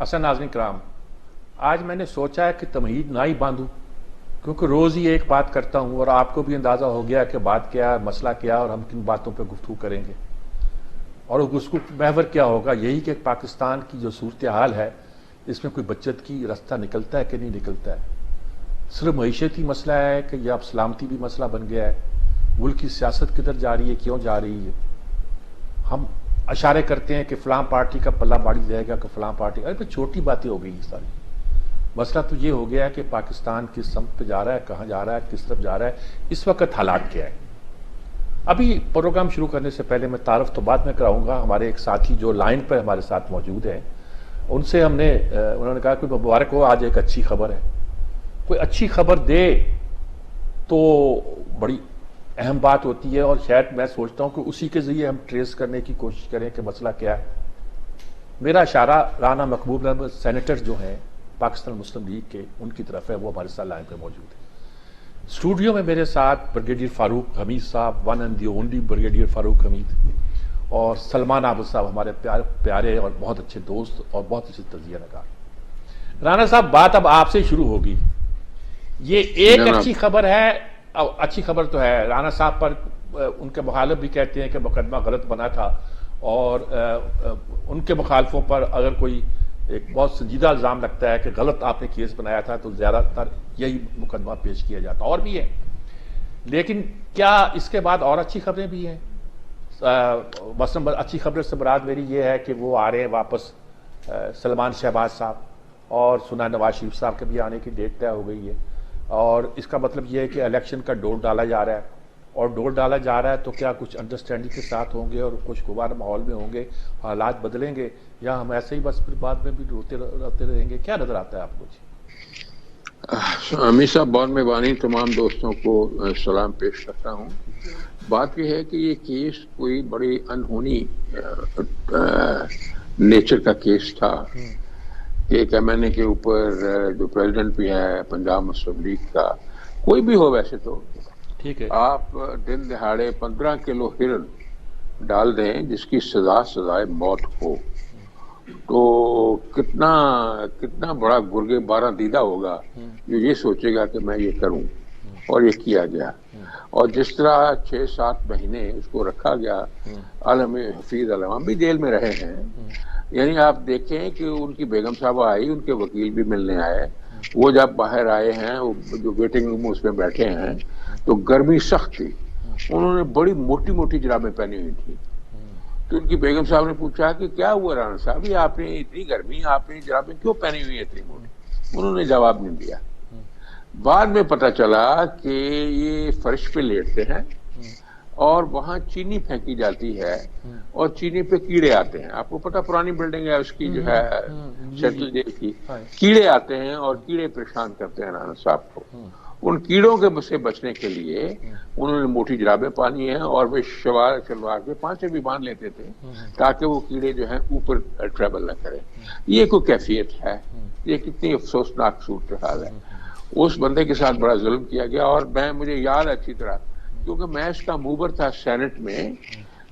اصل ناظرین کرام، آج میں نے سوچا ہے کہ تمہید نہ ہی باندھوں، کیونکہ روز ہی ایک بات کرتا ہوں اور آپ کو بھی اندازہ ہو گیا کہ بات کیا، مسئلہ کیا اور ہم کن باتوں پہ گفتگو کریں گے، اور اس کو محور کیا ہوگا، یہی کہ پاکستان کی جو صورتحال ہے اس میں کوئی بچت کی راستہ نکلتا ہے کہ نہیں نکلتا ہے۔ صرف معیشتی مسئلہ ہے کہ یہ اب سلامتی بھی مسئلہ بن گیا ہے، ملک کی سیاست کدھر جا رہی ہے، کیوں جا رہی ہے۔ ہم اشارے کرتے ہیں کہ فلاں پارٹی کا پلہ باری جائے گا کہ فلاں پارٹی، ارے پھر چھوٹی باتیں ہو گئی یہ ساری۔ مسئلہ تو یہ ہو گیا ہے کہ پاکستان کس سمت پہ جا رہا ہے، کہاں جا رہا ہے، کس طرف جا رہا ہے، اس وقت حالات کیا ہے۔ ابھی پروگرام شروع کرنے سے پہلے میں تعارف تو بعد میں کراؤں گا، ہمارے ایک ساتھی جو لائن پر ہمارے ساتھ موجود ہیں، ان سے انہوں نے کہا کہ مبارک ہو، آج ایک اچھی خبر ہے۔ کوئی اچھی خبر دے تو بڑی اہم بات ہوتی ہے، اور شاید میں سوچتا ہوں کہ اسی کے ذریعے ہم ٹریس کرنے کی کوشش کریں کہ مسئلہ کیا ہے۔ میرا اشارہ رانا مقبول احمد سینیٹر جو ہیں پاکستان مسلم لیگ کے، ان کی طرف ہے، وہ ہمارے ساتھ لائن پہ موجود ہے۔ اسٹوڈیو میں میرے ساتھ بریگیڈیئر فاروق حمید صاحب، one and the only brigadier Farooq Hamid, اور سلمان عابد صاحب، ہمارے پیارے اور بہت اچھے دوست اور بہت اچھے تجزیہ نگار۔ رانا صاحب، بات اب آپ سے شروع ہوگی۔ یہ ایک اچھی خبر ہے، اچھی خبر تو ہے، رانا صاحب پر ان کے مخالف بھی کہتے ہیں کہ مقدمہ غلط بنا تھا، اور ان کے مخالفوں پر اگر کوئی ایک بہت سنجیدہ الزام لگتا ہے کہ غلط آپ نے کیس بنایا تھا تو زیادہ تر یہی مقدمہ پیش کیا جاتا، اور بھی ہے۔ لیکن کیا اس کے بعد اور اچھی خبریں بھی ہیں؟ مثلا اچھی خبر سے مراد میری یہ ہے کہ وہ آ رہے ہیں واپس، سلمان شہباز صاحب، اور سنا نواز شریف صاحب کے بھی آنے کی ڈیٹ طے ہو گئی ہے، اور اس کا مطلب یہ ہے کہ الیکشن کا ڈور ڈالا جا رہا ہے، اور ڈور ڈالا جا رہا ہے تو کیا کچھ انڈرسٹینڈنگ کے ساتھ ہوں گے اور خوشگوار ماحول میں ہوں گے، حالات بدلیں گے، یا ہم ایسے ہی بس پھر بعد میں بھی روتے رہیں گے؟ کیا نظر آتا ہے آپ کو؟ امیر صاحب، بہت مہربانی، تمام دوستوں کو سلام پیش کرتا ہوں۔ بات یہ ہے کہ یہ کیس کوئی بڑی انہونی نیچر کا کیس تھا، ایک ایم این اے کے اوپر جو پریزیڈنٹ بھی ہے پنجاب مسلم لیگ کا، کوئی بھی ہو ویسے تو ٹھیک ہے، آپ دن دہاڑے 15 کلو ہرن ڈال دیں جس کی سزائے موت ہو، تو کتنا بڑا گرگے بارہ دیدہ ہوگا جو یہ سوچے گا کہ میں یہ کروں، اور یہ کیا گیا۔ اور جس طرح 6-7 مہینے اس کو رکھا گیا، عالم حفیظ علم، ہم بھی جیل میں رہے ہیں، یعنی آپ دیکھیں کہ ان کی بیگم صاحبہ آئی، ان کے وکیل بھی ملنے آئے، وہ جب باہر آئے ہیں، جو ویٹنگ روم اس میں بیٹھے ہیں، تو گرمی سخت تھی، انہوں نے بڑی موٹی موٹی جرابیں پہنی ہوئی تھی، تو ان کی بیگم صاحب نے پوچھا کہ کیا ہوا رانا صاحب، یہ آپ نے اتنی گرمی، آپ نے جرابیں کیوں پہنی ہوئی اتنی موٹی؟ انہوں نے جواب نہیں دیا۔ بعد میں پتہ چلا کہ یہ فرش پہ لیٹتے ہیں اور وہاں چینی پھینکی جاتی ہے، اور چینی پہ کیڑے آتے ہیں۔ آپ کو پتہ پرانی بلڈنگ ہے اس کی، جو ہے سینٹرل جیل کی، کیڑے آتے ہیں اور کیڑے پریشان کرتے ہیں رانا صاحب کو۔ ان کیڑوں کے سے بچنے کے لیے انہوں نے موٹی جرابیں پہنی ہیں، اور وہ شلوار کے پانچے بھی باندھ لیتے تھے تاکہ وہ کیڑے جو ہیں اوپر ٹریول نہ کریں۔ یہ کوئی کیفیت ہے؟ یہ کتنی افسوسناک صورتحال ہے۔ اس بندے کے ساتھ بڑا ظلم کیا گیا، اور مجھے یاد ہے اچھی طرح، کیونکہ میں اس کا موور تھا سینٹ میں،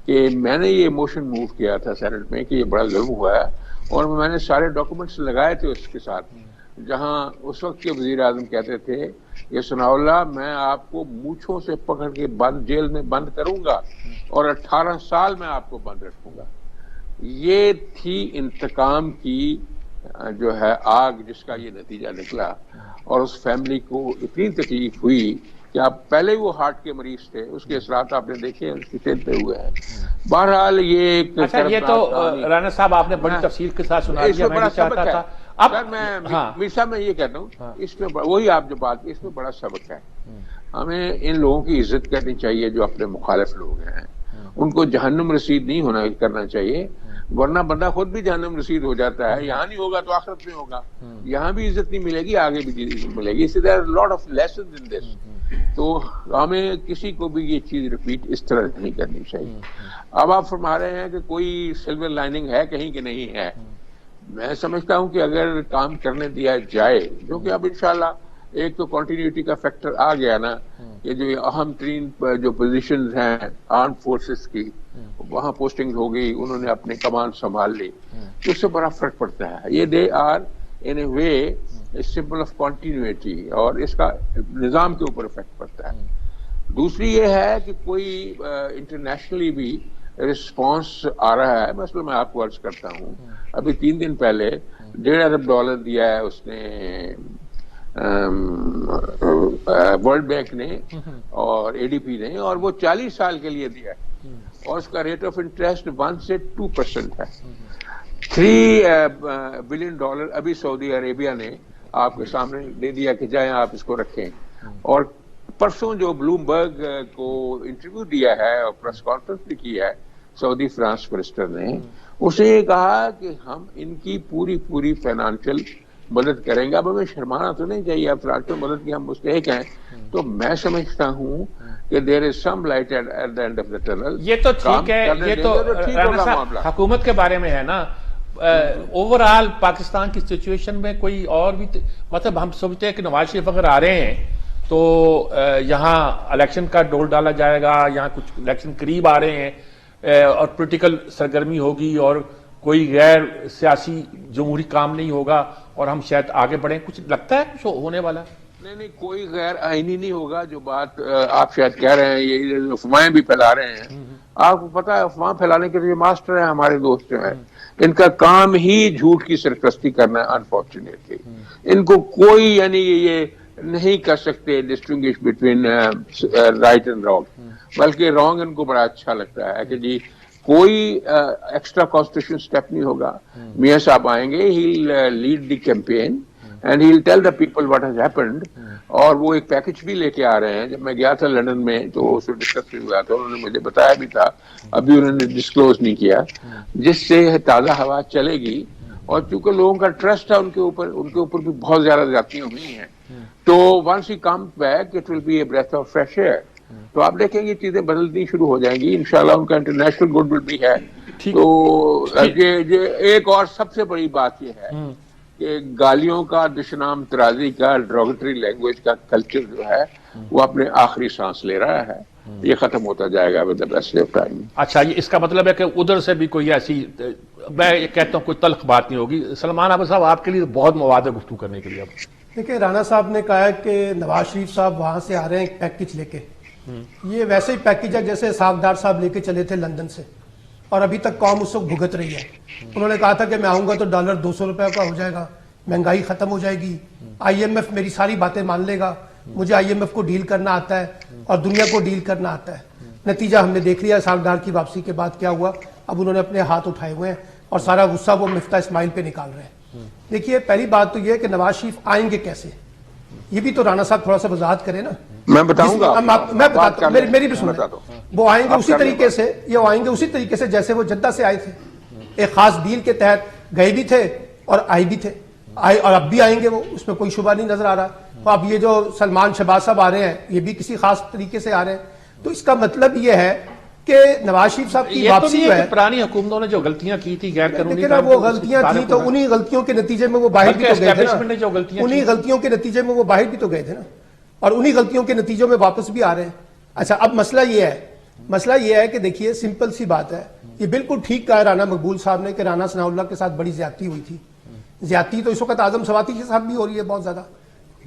کہ میں نے یہ موشن موو کیا تھا سینٹ میں کہ یہ بڑا ظلم ہوا ہے، اور میں نے سارے ڈاکومنٹس لگائے تھے اس کے ساتھ، جہاں اس وقت کے وزیر اعظم کہتے تھے کہ ثناء اللہ، میں آپ کو مونچھوں سے پکڑ کے جیل میں بند کروں گا اور 18 سال میں آپ کو بند رکھوں گا۔ یہ تھی انتقام کی جو ہے آگ، جس کا یہ نتیجہ نکلا، اور اس فیملی کو اتنی تکلیف ہوئی کہ آپ پہلے وہ ہارٹ کے مریض تھے، اس کے اثرات آپ نے دیکھے ان کی صحت پہ ہوئے ہیں۔ بہرحال یہ ایک یہ تو رانا صاحب آپ نے بڑی تفصیل کے ساتھ سنا دیا، میں نہیں چاہتا تھا۔ سر میر صاحب میں یہ کہتا ہوں، اس میں وہی آپ جو بات کی، اس میں بڑا سبق ہے۔ ہمیں ان لوگوں کی عزت کرنی چاہیے جو اپنے مخالف لوگ ہیں، ان کو جہنم رسید نہیں کرنا چاہیے، ورنہ بندہ خود بھی جہنم رسید ہو جاتا ہے۔ یہاں نہیں ہوگا تو آخرت میں ہوگا، یہاں بھی عزت نہیں ملے گی، آگے بھی عزت ملے گی۔ there are a lot of lessons in this۔ تو ہمیں کسی کو بھی یہ چیز ریپیٹ اس طرح نہیں کرنی چاہیے۔ اب آپ فرما رہے ہیں کہ کوئی سلور لائننگ ہے کہیں کہ نہیں ہے، میں سمجھتا ہوں کہ اگر کام کرنے دیا جائے، جو کہ اب انشاءاللہ ایک تو کنٹینیوٹی کا فیکٹر آ گیا نا کہ جو اہم ترین جو پوزیشنز ہیں آرم فورسز کی وہاں پوسٹنگ ہو گئی, انہوں نے اپنے کمان سنبھال لی, تو اس سے بڑا فرق پڑتا ہے. یہ they are in a way symbol of continuity, اور اس کا نظام کے اوپر افیکٹ پڑتا ہے. دوسری یہ ہے کہ کوئی انٹرنیشنلی بھی رسپانس آ رہا ہے. مثلا میں آپ کو عرض کرتا ہوں, ابھی 3 دن پہلے $1.5 ارب دیا ہے اس نے ورلڈ بینک نے اور ADB نے, اور وہ 40 سال کے لیے دیا ہے, اور اس کا ریٹ آف انٹرسٹ 1 سے 2% ہے. $3 بلین ابھی سعودی عربیہ نے آپ کے سامنے دے دیا کہ جائیں آپ اس کو رکھیں. اور پرسوں جو بلومبرگ کو انٹرویو دیا ہے اور پریس کانفرنس بھی کی ہے سعودی فرانس منسٹر نے, اس نے یہ کہا کہ ہم ان کی پوری فائنانشیل مدد کریں گے. اب ہمیں شرمانا تو نہیں چاہیے, اب فائنانشیل مدد کی ہم مستحق ہیں. تو میں سمجھتا ہوں کہ there is some light at the end of the tunnel. یہ تو ٹھیک ہے, یہ تو رانا صاحب حکومت کے بارے میں ہے نا. اوور آل پاکستان کی سچویشن میں کوئی اور بھی, مطلب ہم سمجھتے ہیں کہ نواز شریف اگر آ رہے ہیں تو یہاں الیکشن کا ڈول ڈالا جائے گا, یہاں کچھ الیکشن قریب آ رہے ہیں اور پولیٹیکل سرگرمی ہوگی اور کوئی غیر سیاسی جمہوری کام نہیں ہوگا اور ہم شاید آگے بڑھیں. کچھ لگتا ہے کچھ ہونے والا؟ نہیں, کوئی غیر آئینی نہیں ہوگا. جو بات آپ شاید کہہ رہے ہیں, یہ افواہیں بھی پھیلا رہے ہیں. آپ کو پتا ہے افواہ پھیلانے کے لیے ماسٹر ہیں ہمارے دوست جو ہیں, ان کا کام ہی جھوٹ کی سرپرستی کرنا ہے. انفارچونیٹلی ان کو کوئی یعنی یہ نہیں کر سکتے distinguish between right and wrong, بلکہ رانگ ان کو بڑا اچھا لگتا ہے کہ جی کوئی ایکسٹرا کانسٹیٹیوشن سٹیپ نہیں ہوگا. میاں صاحب آئیں گے, he lead the campaign and he will tell the people what has happened. اور وہ ایک پیکج بھی لے کے آ رہے ہیں. جب میں گیا تھا لندن میں تو اس کو ڈسکس ہوا تھا, انہوں نے مجھے بتایا بھی تھا, ابھی انہوں نے ڈسکلوز نہیں کیا, جس سے تازہ ہوا چلے گی. اور چونکہ لوگوں کا ٹرسٹ ہے ان کے اوپر بھی بہت زیادہ زیادتیاں ہوئی ہیں, تو ونس ہی come back it will be a breath of fresh air. تو آپ دیکھیں گے چیزیں بدلنی شروع ہو جائیں گی انشاءاللہ. ان کا انٹرنیشنل گڈ ول بھی ہے. تو ایک اور سب سے بڑی بات یہ ہے کہ گالیوں کا, دشنام ترازی کا, ڈروگیٹری لینگویج کا کلچر جو ہے وہ اپنے آخری سانس لے رہا ہے. یہ ختم ہوتا جائے گا with the passage of time. اچھا, یہ اس کا مطلب ہے کہ ادھر سے بھی کوئی ایسی, میں کہتا ہوں کوئی تلخ بات نہیں ہوگی. سلمان احمد صاحب, آپ کے لیے بہت مواد ہے گفتگو کرنے کے لیے. اب دیکھیں, رانا صاحب نے کہا ہے کہ نواز شریف صاحب وہاں سے آ رہے ہیں ایک پیکج لے کے. یہ ویسے ہی پیکج ہے جیسے ساکھدار صاحب لے کے چلے تھے لندن سے, اور ابھی تک قوم اس وقت بھگت رہی ہے. انہوں نے کہا تھا کہ میں آؤں گا تو ڈالر 200 روپے کا ہو جائے گا, مہنگائی ختم ہو جائے گی, IMF میری ساری باتیں مان لے گا, مجھے IMF کو ڈیل کرنا آتا ہے اور دنیا کو ڈیل کرنا آتا ہے. نتیجہ ہم نے دیکھ لیا ساکھدار کی واپسی کے بعد کیا ہوا. اب انہوں نے اپنے ہاتھ اٹھائے ہوئے ہیں اور سارا غصہ وہ مفتاح اسماعیل پہ نکال رہے ہیں. دیکھیے, پہلی بات تو یہ ہے کہ نواز شریف آئیں گے کیسے, یہ بھی تو رانا صاحب تھوڑا سا وضاحت کرے نا. میں بتاؤں گا, میں بتاتا ہوں, میری بھی سنیں. وہ آئیں گے اسی طریقے سے, یہ آئیں گے اسی طریقے سے جیسے وہ جدہ سے آئے تھے. ایک خاص ڈیل کے تحت گئے بھی تھے اور آئے بھی تھے, اور اب بھی آئیں گے وہ, اس میں کوئی شبہ نہیں نظر آ رہا. اب یہ جو سلمان شہباز صاحب آ رہے ہیں, یہ بھی کسی خاص طریقے سے آ رہے ہیں. تو اس کا مطلب یہ ہے کہ نواز شریف صاحب کی واپسی جو ہے, پرانی حکومتوں نے جو غلطیاں کی تھی غیر قانونی, وہ غلطیاں تھیں تو انہی غلطیوں کے نتیجے میں وہ باہر بھی تو گئے تھے نا. انہی غلطیوں کے نتیجے میں وہ باہر بھی تو گئے تھے نا, اور انہی غلطیوں کے نتیجوں میں واپس بھی آ رہے ہیں. اچھا, اب مسئلہ یہ ہے کہ دیکھیے سمپل سی بات ہے. یہ بالکل ٹھیک کہا رانا مقبول صاحب نے کہ رانا ثناء اللہ کے ساتھ بڑی زیادتی ہوئی تھی. زیادتی تو اس وقت اعظم سواتی کے ساتھ بھی ہو رہی ہے بہت زیادہ.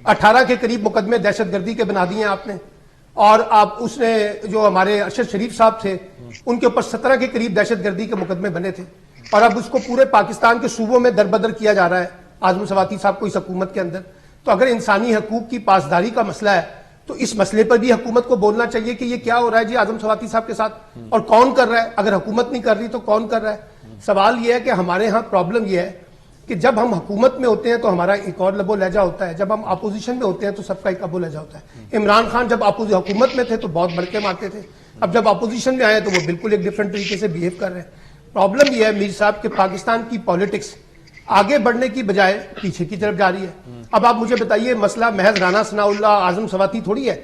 18 کے قریب مقدمے دہشت گردی کے بنا دیے ہیں آپ نے, اور آپ اس نے جو ہمارے ارشد شریف صاحب تھے ان کے اوپر 17 کے قریب دہشت گردی کے مقدمے بنے تھے, اور اب اس کو پورے پاکستان کے صوبوں میں دربدر کیا جا رہا ہے اعظم سواتی صاحب کو اس حکومت کے اندر. تو اگر انسانی حقوق کی پاسداری کا مسئلہ ہے تو اس مسئلے پر بھی حکومت کو بولنا چاہیے کہ یہ کیا ہو رہا ہے جی اعظم سواتی صاحب کے ساتھ, اور کون کر رہا ہے. اگر حکومت نہیں کر رہی تو کون کر رہا ہے. سوال یہ ہے کہ ہمارے ہاں پرابلم یہ ہے کہ جب ہم حکومت میں ہوتے ہیں تو ہمارا ایک اور لب و لہجہ ہوتا ہے, جب ہم اپوزیشن میں ہوتے ہیں تو سب کا ایک لب و لہجہ ہوتا ہے. عمران خان جب حکومت میں تھے تو بہت بڑھ کے مارتے تھے, اب جب اپوزیشن میں آئے تو وہ بالکل ایک ڈفرینٹ طریقے سے بیہیو کر رہے ہیں. پرابلم یہ ہے میر صاحب کہ پاکستان کی پالیٹکس آگے بڑھنے کی بجائے پیچھے کی طرف جا رہی ہے. اب آپ مجھے بتائیے, مسئلہ محض رانا ثناء اللہ اعظم سواتی تھوڑی ہے,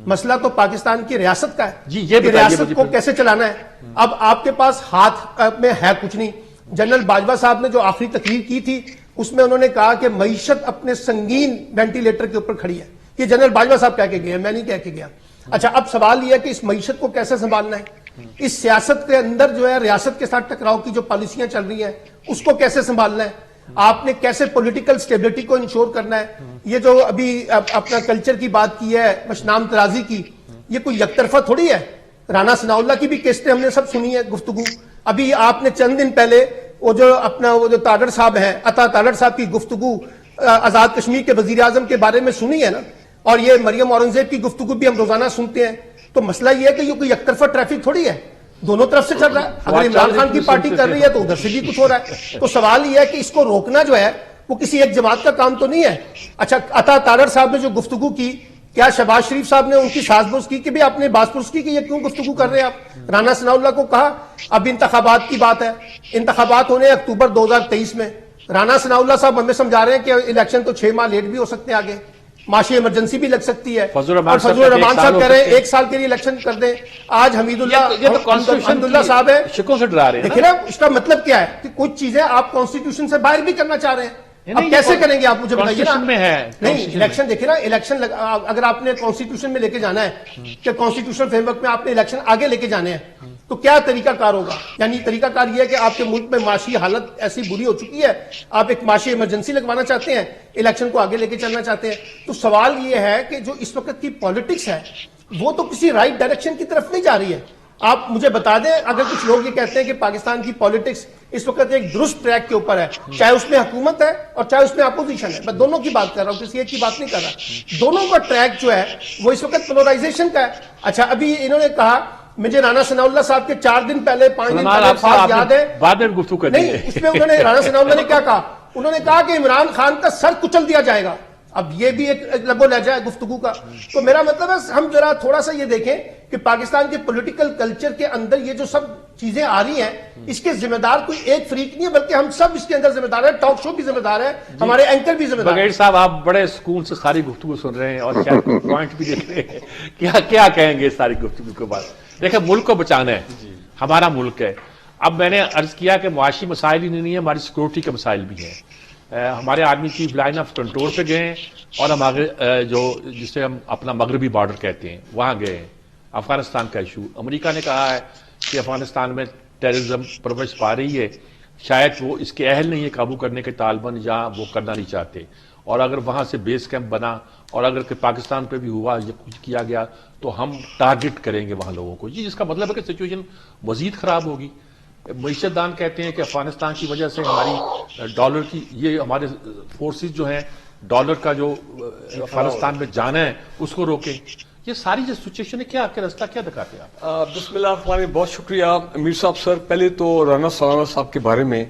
مسئلہ تو پاکستان کی ریاست کا ہے. یہ ریاست کو کیسے چلانا ہے. اب آپ کے پاس ہاتھ میں ہے کچھ نہیں. جنرل باجوہ صاحب نے جو آخری تقریر کی تھی اس میں انہوں نے کہا کہ معیشت اپنے سنگین وینٹیلیٹر کے اوپر کھڑی ہے. یہ جنرل باجوہ صاحب کہہ کے گئے ہیں, میں نہیں کہہ کے گیا. اچھا, اب سوال یہ ہے کہ اس معیشت کو کیسے سنبھالنا ہے, اس سیاست کے اندر جو ہے ریاست کے ساتھ ٹکراؤ کی جو پالیسیاں چل رہی ہیں اس کو کیسے سنبھالنا ہے, آپ نے کیسے پولیٹیکل سٹیبلٹی کو انشور کرنا ہے. یہ جو ابھی اپنا کلچر کی بات کی ہے, مشنام ترازی کی, یہ کوئی یک طرفہ تھوڑی ہے. رانا ثناء اللہ کی بھی قسطیں ہم نے سب سنی ہے گفتگو. ابھی آپ نے چند دن پہلے وہ جو تاڑڑ صاحب ہیں, عطا تاڑڑ صاحب کی گفتگو آزاد کشمیر کے وزیر اعظم کے بارے میں سنی ہے نا, اور یہ مریم اورنگزیب کی گفتگو بھی ہم روزانہ سنتے ہیں. تو مسئلہ یہ ہے کہ یہ کوئی یک طرفہ ٹریفک تھوڑی ہے, دونوں طرف سے چل رہا ہے. اگر عمران خان کی پارٹی کر رہی ہے تو ادھر سے بھی کچھ ہو رہا ہے. تو سوال یہ ہے کہ اس کو روکنا جو ہے وہ کسی ایک جماعت کا کام تو نہیں ہے. اچھا, عطا تاڑڑ صاحب نے جو گفتگو کی, کیا شہباز شریف صاحب نے ان کی ساز پرس کی کہ بھی آپ نے باز پرس کی کہ یہ کیوں گفتگو کر رہے ہیں آپ؟ رانا ثناء اللہ کو کہا اب انتخابات کی بات ہے, انتخابات ہونے ہیں اکتوبر 2023 میں. رانا ثناء اللہ صاحب ہمیں سمجھا رہے ہیں کہ الیکشن تو 6 ماہ لیٹ بھی ہو سکتے ہیں, آگے معاشی ایمرجنسی بھی لگ سکتی ہے. فضل الرحمان صاحب کہہ رہے ہیں 1 سال کے لیے الیکشن کر دیں. آج حمید اللہ صاحب ہے, شکوں سے ڈرا رہے ہیں. دیکھیں نا اس کا مطلب کیا ہے کہ کچھ چیزیں آپ کانسٹیٹیوشن سے باہر بھی کرنا چاہ رہے ہیں. اب کیسے کریں گے آپ مجھے بتائیے نا. نہیں, الیکشن دیکھیں نا, الیکشن اگر آپ نے کانسٹیٹیوشن میں لے کے جانا ہے کہ کانسٹیٹیوشن فریم ورک میں آپ نے الیکشن آگے لے کے جانے ہیں, تو کیا طریقہ کار ہوگا؟ یعنی طریقہ کار یہ ہے کہ آپ کے ملک میں معاشی حالت ایسی بری ہو چکی ہے, آپ ایک معاشی ایمرجنسی لگوانا چاہتے ہیں, الیکشن کو آگے لے کے چلنا چاہتے ہیں. تو سوال یہ ہے کہ جو اس وقت کی پالیٹکس ہے وہ تو کسی رائٹ ڈائریکشن کی طرف نہیں جا رہی ہے. آپ مجھے بتا دیں, اگر کچھ لوگ یہ کہتے ہیں کہ پاکستان کی پالیٹکس اس وقت ایک درست ٹریک کے اوپر ہے, چاہے اس میں حکومت ہے اور چاہے اس میں اپوزیشن ہے, میں دونوں کی بات کر رہا ہوں, کسی ایک کی بات نہیں کر رہا, دونوں کا ٹریک جو ہے وہ اس وقت پولرائزیشن کا ہے. اچھا, ابھی انہوں نے کہا, مجھے رانا ثناء اللہ صاحب کے 4 دن پہلے 5 دن پہلے بات یاد ہے, بعد میں گفتگو کریں گے. نہیں, اس میں انہوں نے رانا ثناء اللہ نے کیا کہا, انہوں نے کہا کہ عمران خان کا سر کچل دیا جائے گا. اب یہ بھی ایک لب و لہجہ ہے گفتگو کا. تو میرا مطلب ہے ہم ذرا تھوڑا سا یہ دیکھیں کہ پاکستان کے پولیٹیکل کلچر کے اندر یہ جو سب چیزیں آ رہی ہیں اس کے ذمہ دار کوئی ایک فریق نہیں ہے, بلکہ ہم سب اس کے اندر ذمہ دار ہیں. ٹاک شو بھی ذمہ دار ہے, ہمارے اینکر بھی ذمہ دار ہیں. بغیر صاحب آپ بڑے سکون سے ساری گفتگو سن رہے ہیں اور شاید کوئی پوائنٹ بھی دیکھ رہے ہیں, کیا کہیں گے ساری گفتگو کے بعد؟ دیکھیں, ملک کو بچانا ہے, ہمارا ملک ہے. اب میں نے عرض کیا کہ معاشی مسائل ہی نہیں ہے, ہماری سیکورٹی کے مسائل بھی ہیں. ہمارے آدمی چیف لائن آف کنٹرول پہ گئے ہیں اور ہمارے جو جسے ہم اپنا مغربی بارڈر کہتے ہیں وہاں گئے ہیں. افغانستان کا ایشو, امریکہ نے کہا ہے کہ افغانستان میں ٹیررزم پرورش پا رہی ہے, شاید وہ اس کے اہل نہیں ہے قابو کرنے کے طالبان, یا وہ کرنا نہیں چاہتے. اور اگر وہاں سے بیس کیمپ بنا اور اگر کہ پاکستان پہ بھی ہوا یا کچھ کیا گیا تو ہم ٹارگٹ کریں گے وہاں لوگوں کو. جس کا مطلب ہے کہ سچویشن مزید خراب ہوگی. معیشت دان کہتے ہیں کہ افغانستان کی وجہ سے ہماری ڈالر کی, یہ ہمارے فورسز جو ہیں ڈالر کا جو افغانستان میں جانا ہے اس کو روکیں. یہ ساری جو سچویشن ہے, کیا راستہ کیا دکھاتے ہیں آپ؟ بسم اللہ الرحمن الرحیم. بہت شکریہ امیر صاحب. سر, پہلے تو رانا ثناء اللہ صاحب کے بارے میں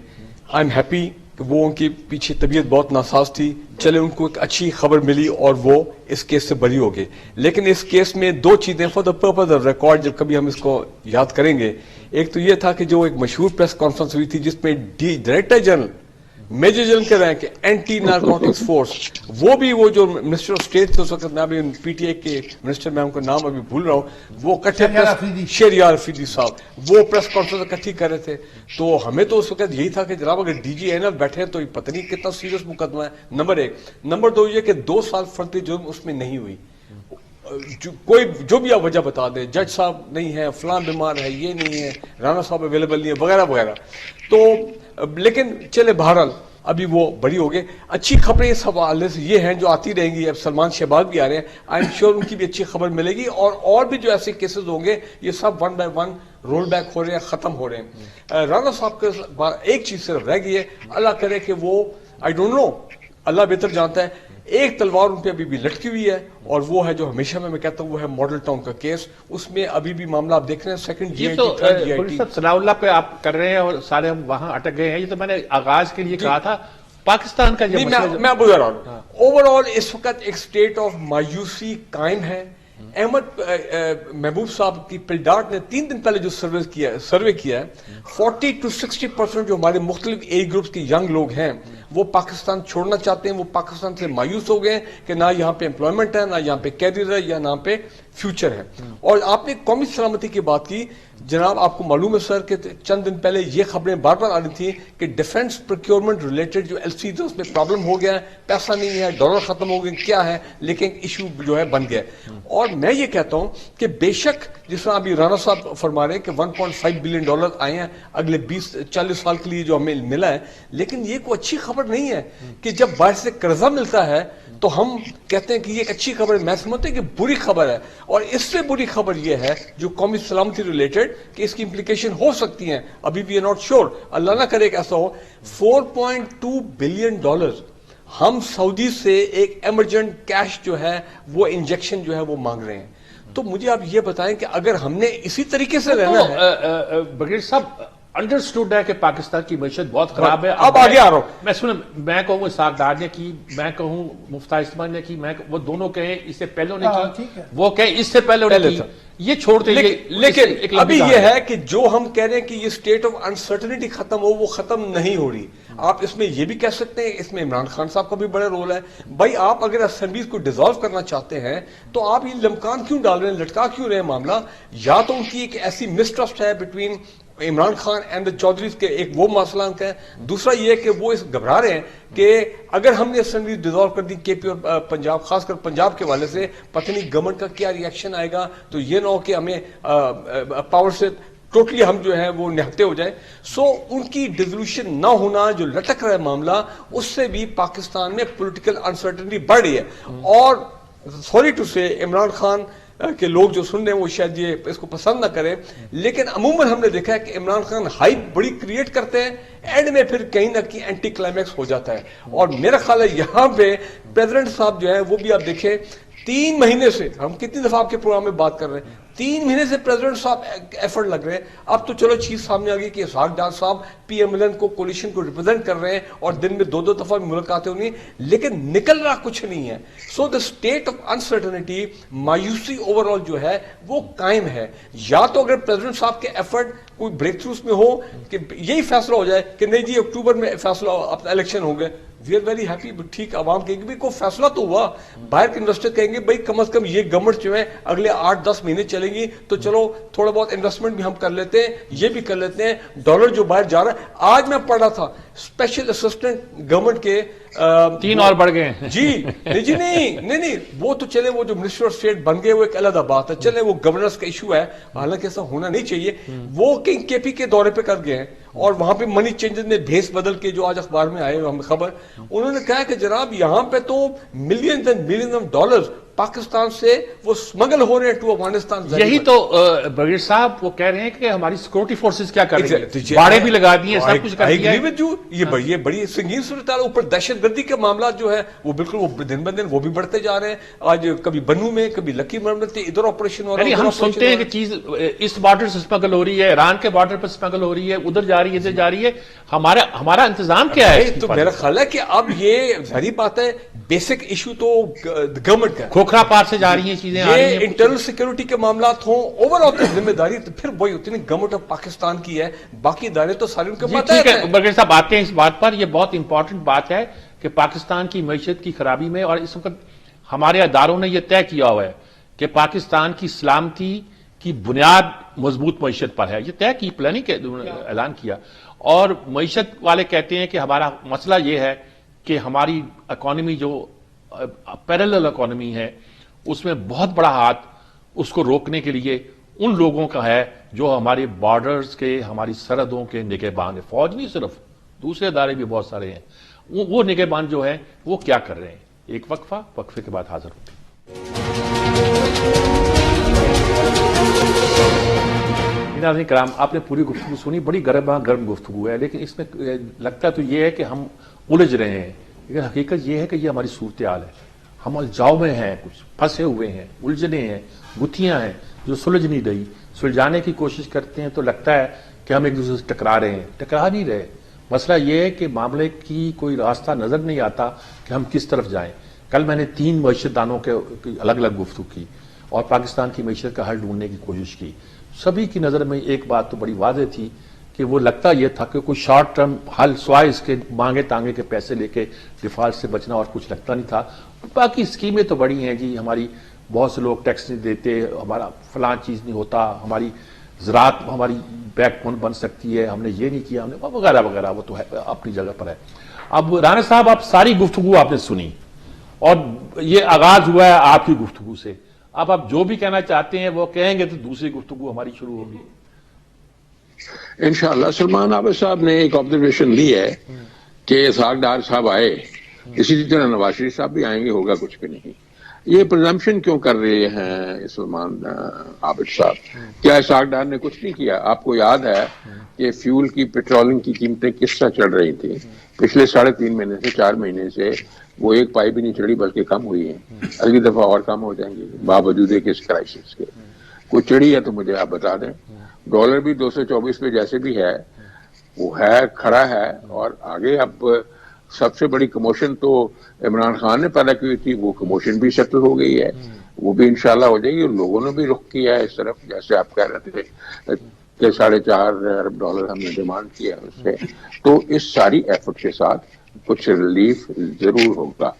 آئی ایم ہیپی کہ وہ ان کی پیچھے طبیعت بہت ناساز تھی, چلے ان کو ایک اچھی خبر ملی اور وہ اس کیس سے بری ہو گئے. لیکن اس کیس میں 2 چیزیں for the purpose of record جب کبھی ہم اس کو یاد کریں گے. ایک تو یہ تھا کہ جو ایک مشہور پریس کانفرنس ہوئی تھی جس میں ڈائریکٹر جنرل میجر جنرل کے رینک اینٹی نارکوٹکس فورس, وہ بھی وہ جو منسٹر آف اسٹیٹ تھے اس وقت, میں ابھی پی ٹی آئی کے منسٹر, میں ان کا نام ابھی بھول رہا ہوں, وہ کٹھے شہریار افریدی صاحب وہ پریس کانفرنس اکٹھی کر رہے تھے. تو ہمیں تو اس وقت یہی تھا کہ جناب اگر ڈی جی این ایف بیٹھے تو پتہ نہیں کتنا سیریس مقدمہ ہے. نمبر 1. نمبر 2 یہ کہ 2 سال فرضی جرم اس میں نہیں ہوئی. کوئی جو بھی آپ وجہ بتا دیں, جج صاحب نہیں ہے, فلاں بیمار ہے, یہ نہیں ہے, رانا صاحب اویلیبل نہیں ہے, وغیرہ وغیرہ. تو لیکن چلے بہرحال ابھی وہ بڑی ہو گئے. اچھی خبریں اس حوالے سے یہ ہیں جو آتی رہیں گی. اب سلمان شہباز بھی آ رہے ہیں, آئی ایم شیور ان کی بھی اچھی خبر ملے گی. اور بھی جو ایسے کیسز ہوں گے یہ سب 1 بائی 1 رول بیک ہو رہے ہیں, ختم ہو رہے ہیں. رانا صاحب کے ایک چیز صرف رہ گئی ہے, اللہ کرے کہ وہ, آئی ڈونٹ نو, اللہ بہتر جانتا ہے, ایک تلوار ان پہ ابھی بھی لٹکی ہوئی ہے اور وہ ہے جو ہمیشہ میں کہتا ہوں وہ ہے ماڈل ٹاؤن کا کیس. اس میں ابھی بھی معاملہ آپ دیکھ رہے ہیں, second J I T, third J I T. Sanaullah پہ آپ کر رہے ہیں اور سارے ہم وہاں اٹک گئے ہیں. یہ تو میں نے آغاز کے لیے کہا تھا پاکستان کا میں بتا رہا ہوں. اوور آل اس وقت ایک اسٹیٹ آف مایوسی قائم ہے. احمد محبوب صاحب کی پلڈارٹ نے 3 دن پہلے جو سروے کیا ہے, 40 to 60% جو ہمارے مختلف ایج گروپس کے ینگ لوگ ہیں وہ پاکستان چھوڑنا چاہتے ہیں, وہ پاکستان سے مایوس ہو گئے ہیں کہ نہ یہاں پہ امپلائمنٹ ہے, نہ یہاں پہ کیریئر ہے, یا نہ پہ فیوچر ہے. اور آپ نے قومی سلامتی کی بات کی جناب, آپ کو معلوم ہے سر کہ چند دن پہلے یہ خبریں بار بار آ رہی تھیں کہ ڈیفنس پروکیورمنٹ ریلیٹڈ جو ایل سی تھے اس میں پرابلم ہو گیا ہے, پیسہ نہیں ہے, ڈالر ختم ہو گئے, کیا ہے, لیکن ایشو جو ہے بن گیا. اور میں یہ کہتا ہوں کہ بے شک جس طرح ابھی رانا صاحب فرما رہے ہیں کہ 1.5 بلین ڈالر آئے ہیں اگلے 20-40 سال کے لیے جو ہمیں ملا ہے, لیکن یہ کوئی اچھی خبر نہیں ہے کہ جب باہر سے قرضہ ملتا ہے تو ہم کہتے ہیں کہ یہ ایک اچھی خبر ہے. میں سمجھتا ہوں کہ بری خبر ہے, اور اس سے بری خبر یہ ہے جو قومی سلامتی ریلیٹڈ کہ اس کی امپلیکیشن ہو سکتی ہیں, ابھی بھی ناٹ شور, اللہ نہ کرے کہ ایسا ہو. 4.2 بلین ڈالر ہم سعودی سے ایک ایمرجنٹ کیش جو ہے وہ انجیکشن جو ہے وہ مانگ رہے ہیں. تو مجھے آپ یہ بتائیں کہ اگر ہم نے اسی طریقے سے رہنا ہے. بغیر صاحب انڈرسٹوڈ ہے کہ پاکستان کی معیشت بہت خراب ہے. اب آگے آ رہا ہوں میں سنیں, میں کہوں اسحاق ڈار نے کی, میں کہوں مفتاح اسماعیل نے کی, میں وہ دونوں کہیں اس سے پہلے نے کی, وہ کہیں اس سے پہلے نے کی, یہ چھوڑ دیں. لیکن ابھی یہ ہے کہ جو ہم کہہ رہے ہیں کہ یہ اسٹیٹ آف انسرٹنٹی ختم ہو, وہ ختم نہیں ہو رہی. آپ اس میں یہ بھی کہہ سکتے ہیں اس میں عمران خان صاحب کا بھی بڑا رول ہے. بھائی آپ اگر اسمبلیز کو ڈیزالو کرنا چاہتے ہیں تو آپ یہ لمکان کیوں ڈال رہے ہیں, لٹکا کیوں رہے ہیں معاملہ؟ یا تو ان کی ایک ایسی مسٹرسٹ ہے between Imran Khan and the Chaudharys کے, ایک وہ مسئلہ کا ہے. دوسرا یہ کہ وہ اس گھبرا رہے ہیں کہ اگر ہم نے اسمبلی ڈیزالو کر دی کے پی اور پنجاب, خاص کر پنجاب کے والے سے, پتہ نہیں گورنمنٹ کا کیا ری ایکشن آئے گا, تو یہ نہ ہو کہ ہمیں پاور سے ٹوٹلی ہم جو ہے وہ نہتے ہو جائیں. سو ان کی ڈیزولوشن نہ ہونا, جو لٹک رہا ہے معاملہ, اس سے بھی پاکستان میں پولیٹیکل انسرٹنٹی بڑھ رہی ہے. اور سوری ٹو سے عمران خان کہ لوگ جو سن رہے ہیں وہ شاید یہ اس کو پسند نہ کریں, لیکن عموماً ہم نے دیکھا ہے کہ عمران خان ہائپ بڑی کریٹ کرتے ہیں, اینڈ میں پھر کہیں نہ کہیں اینٹی کلائمیکس ہو جاتا ہے. اور میرا خیال ہے یہاں پہ پریزیڈنٹ صاحب جو ہے وہ بھی آپ دیکھیں 3 مہینے سے, ہم کتنی دفعہ آپ کے پروگرام میں بات کر رہے ہیں, 3 مہینے سے پریزیڈنٹ صاحب ایفرٹ لگ رہے ہیں. اب تو چلو چیز سامنے آ گئی کہ اسحاق ڈار صاحب پی ایم ایل این کو کولیشن کو ریپرزینٹ کر رہے ہیں اور دن میں 2 دفعہ ملاقاتیں ہونی, لیکن نکل رہا کچھ نہیں ہے. سو دا اسٹیٹ آف انسرٹنٹی, مایوسی اوور آل جو ہے وہ قائم ہے. یا تو اگر پریزیڈنٹ صاحب کے ایفرٹ کوئی بریک تھروز میں ہو کہ یہی فیصلہ ہو جائے کہ نہیں جی اکتوبر میں فیصلہ اپنا الیکشن ہو گئے, وی آر ویری ہیپی. ٹھیک, عوام کہیں گے کوئی فیصلہ تو ہوا, باہر کے انویسٹر کہیں گے بھائی کم از کم یہ گورنمنٹ جو ہے اگلے 8-10 مہینے چلے گی تو چلو تھوڑا بہت انویسٹمنٹ بھی ہم کر لیتے ہیں, یہ بھی کر لیتے ہیں. ڈالر جو باہر جا رہا ہے, آج میں پڑھ رہا تھا اسپیشل اسسٹنٹ گورنمنٹ کے 3 اور بڑھ گئے ہیں. جی نہیں, وہ تو چلے, وہ جو منسٹر آف اسٹیٹ بن گئے وہ ایک علیحدہ بات ہے, چلے وہ گورننس کا ایشو ہے, حالانکہ ایسا ہونا نہیں چاہیے. وہ کہیں کے پی کے دورے پہ کر گئے ہیں اور وہاں پہ منی چینجز نے بھیس بدل کے, جو آج اخبار میں آئے ہمیں خبر, انہوں نے کہا کہ جناب یہاں پہ تو millions and millions of dollars Pakistan سے وہ سمگل ہو رہے ہیں ٹو افغانستان. یہی تو بغیر صاحب وہ کہہ رہے ہیں کہ ہماری سیکورٹی فورسز کیا کر رہی ہیں, باڑے بھی لگا دیے, سب کچھ کر دیا ہے. یہ بڑی سنگین صورتحال. اوپر دہشت گردی کے معاملات جو ہے وہ بالکل وہ دن بدن وہ بھی بڑھتے جا رہے ہیں. آج کبھی بنو میں, کبھی لکی مرمت, ادھر آپریشن ہو رہا ہے. ہم سنتے ہیں کہ چیز اس بارڈر سے اسمگل ہو رہی ہے, ایران کے بارڈر پر اسمگل ہو رہی ہے, ادھر جا رہی ہے, ادھر جا رہی ہے. ہمارا انتظام کیا ہے؟ تو میرا خیال ہے کہ اب یہ ظاہری بات ہے, بیسک ایشو تو گورنمنٹ کا, کھوکھرا پار سے جا رہی ہیں چیزیں, یہ انٹرنل سیکیورٹی کے معاملات ہوں, اوور آل ذمہ داری تو پھر وہی ہوتی ہے گورنمنٹ آف پاکستان کی ہے, باقی ادارے تو سارے ان کے پاس ٹھیک ہے. بغیر صاحب آتے ہیں اس بات پر, یہ بہت امپورٹنٹ بات ہے کہ پاکستان کی معیشت کی خرابی میں, اور اس وقت ہمارے اداروں نے یہ طے کیا ہوا ہے کہ پاکستان کی سلامتی کی بنیاد مضبوط معیشت پر ہے. یہ طے کی پلاننگ کے اعلان کیا, اور معیشت والے کہتے ہیں کہ ہمارا مسئلہ یہ ہے کہ ہماری اکانومی جو پیرلل اکانومی ہے اس میں بہت بڑا ہاتھ اس کو روکنے کے لیے ان لوگوں کا ہے جو ہمارے بارڈرز کے, ہماری سرحدوں کے نگہبان ہیں. فوج نہیں صرف, دوسرے ادارے بھی بہت سارے ہیں. وہ نگہبان جو ہیں وہ کیا کر رہے ہیں؟ ایک وقفے کے بعد حاضر ہوتے ہیں. ناظرین کرام, آپ نے پوری گفتگو سنی, بڑی گرم گفتگو ہے, لیکن اس میں لگتا تو یہ ہے کہ ہم الجھ رہے ہیں, لیکن حقیقت یہ ہے کہ یہ ہماری صورتحال ہے. ہم الجھاؤ میں ہیں, کچھ پھنسے ہوئے ہیں, الجھنے ہیں, گتھیاں ہیں جو سلجھ نہیں رہی. سلجھانے کی کوشش کرتے ہیں تو لگتا ہے کہ ہم ایک دوسرے سے ٹکرا رہے ہیں, ٹکرا نہیں رہے. مسئلہ یہ ہے کہ معاملے کی کوئی راستہ نظر نہیں آتا کہ ہم کس طرف جائیں. کل میں نے 3 معیشت دانوں کے الگ الگ گفتگو کی اور پاکستان کی معیشت کا حل ڈھونڈنے کی کوشش کی. سبھی کی نظر میں ایک بات تو بڑی واضح تھی کہ وہ لگتا یہ تھا کہ کوئی شارٹ ٹرم حل سوائے اس کے مانگے تانگے کے پیسے لے کے ڈیفالٹ سے بچنا اور کچھ لگتا نہیں تھا. باقی اسکیمیں تو بڑی ہیں جی, ہماری بہت سے لوگ ٹیکس نہیں دیتے, ہمارا فلاں چیز نہیں ہوتا, ہماری زراعت ہماری بیک بون بن سکتی ہے, ہم نے یہ نہیں کیا, ہم نے وغیرہ وغیرہ, وہ تو ہے اپنی جگہ پر ہے. اب رانا صاحب آپ ساری گفتگو آپ نے سنی اور یہ آغاز ہوا ہے آپ کی گفتگو سے. اب آپ جو بھی کہنا چاہتے ہیں وہ کہیں گے تو دوسری گفتگو ہماری شروع ہوگی. انشاءاللہ سلمان عابد صاحب نے ایک آبزرویشن لی ہے کہ اسحاق ڈار صاحب آئے, اسی طرح نواز شریف صاحب بھی آئیں گے, ہوگا کچھ بھی نہیں. یہ پرزمپشن کیوں کر رہے ہیں سلمان عابد صاحب؟ کیا اسحاق ڈار نے کچھ نہیں کیا؟ آپ کو یاد ہے کہ فیول کی پیٹرولنگ کی قیمتیں کس طرح چڑھ رہی تھی پچھلے 3.5 مہینے سے 4 مہینے سے؟ وہ ایک پائی بھی نہیں چڑھی بلکہ کم ہوئی ہیں, اگلی دفعہ اور کم ہو جائیں گی باوجود اس کرائسس کے. کوئی چڑھی ہے تو مجھے آپ بتا دیں. ڈالر بھی 224 پہ جیسے بھی ہے وہ ہے, کھڑا ہے, اور آگے اب سب سے بڑی کموشن تو عمران خان نے پیدا کی تھی, وہ کموشن بھی سیٹل ہو گئی ہے, وہ بھی انشاءاللہ ہو جائے گی. لوگوں نے بھی رخ کیا ہے اس طرف, جیسے آپ کہہ رہے تھے کہ 4.5 ارب ڈالر ہم نے ڈیمانڈ کیا اس سے. تو اس ساری ایفرٹ کے ساتھ کچھ ریلیف ضرور ہوگا.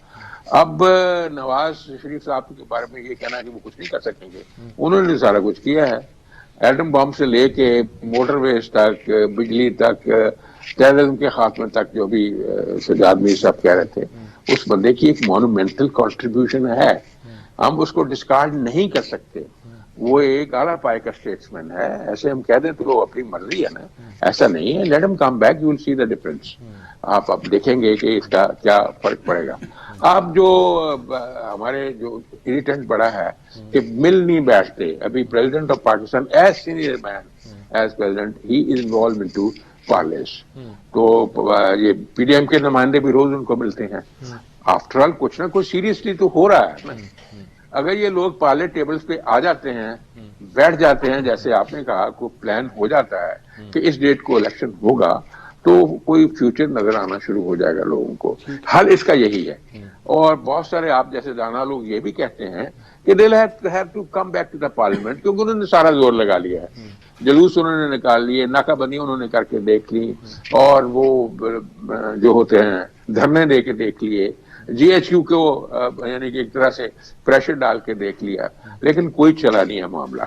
اب نواز شریف صاحب کے بارے میں یہ کہنا ہے کہ وہ کچھ نہیں کر سکیں گے, انہوں نے سارا کچھ کیا ہے. ایٹم بم سے لے کے موٹر ویز تک, بجلی تک, ٹیررزم کے خاتمے تک, جو بھی سجاد میر صاحب کہہ رہے تھے, اس بندے کی ایک مونومنٹل کنٹریبیوشن ہے, ہم اس کو ڈسکارڈ نہیں کر سکتے. وہ ایک اعلیٰ پائے کا اسٹیٹسمین ہے, ایسے ہم کہہ دیں تو وہ اپنی مرضی ہے نا, ایسا نہیں ہے. لیٹ ہم come back, you will see the difference. آپ اب دیکھیں گے کہ اس کا کیا فرق پڑے گا. اب جو ہمارے جو اریٹنٹ بڑا ہے کہ مل نہیں بیٹھتے. ابھی president of Pakistan as senior man as president he is involved into parleys, تو یہ پی ڈی ایم کے نمائندے بھی روز ان کو ملتے ہیں. آفٹر آل کچھ نہ کچھ سیریسلی تو ہو رہا ہے نا. اگر یہ لوگ پارلیٹ ٹیبلز پہ آ جاتے ہیں, بیٹھ جاتے ہیں, جیسے آپ نے کہا کوئی پلان ہو جاتا ہے کہ اس ڈیٹ کو الیکشن ہوگا, تو کوئی فیوچر نظر آنا شروع ہو جائے گا لوگوں کو. حل اس کا یہی ہے. اور بہت سارے آپ جیسے دانا لوگ یہ بھی کہتے ہیں کہ they have to come back to the parliament, کیونکہ انہوں نے سارا زور لگا لیا ہے. جلوس انہوں نے نکال لیے, ناکہ بندی انہوں نے کر کے دیکھ لی, اور وہ جو ہوتے ہیں دھرنے دے کے دیکھ لیے, جی ایچ کیو کو یعنی کہ ایک طرح سے پریشر ڈال کے دیکھ لیا, لیکن کوئی چلا نہیں ہے معاملہ.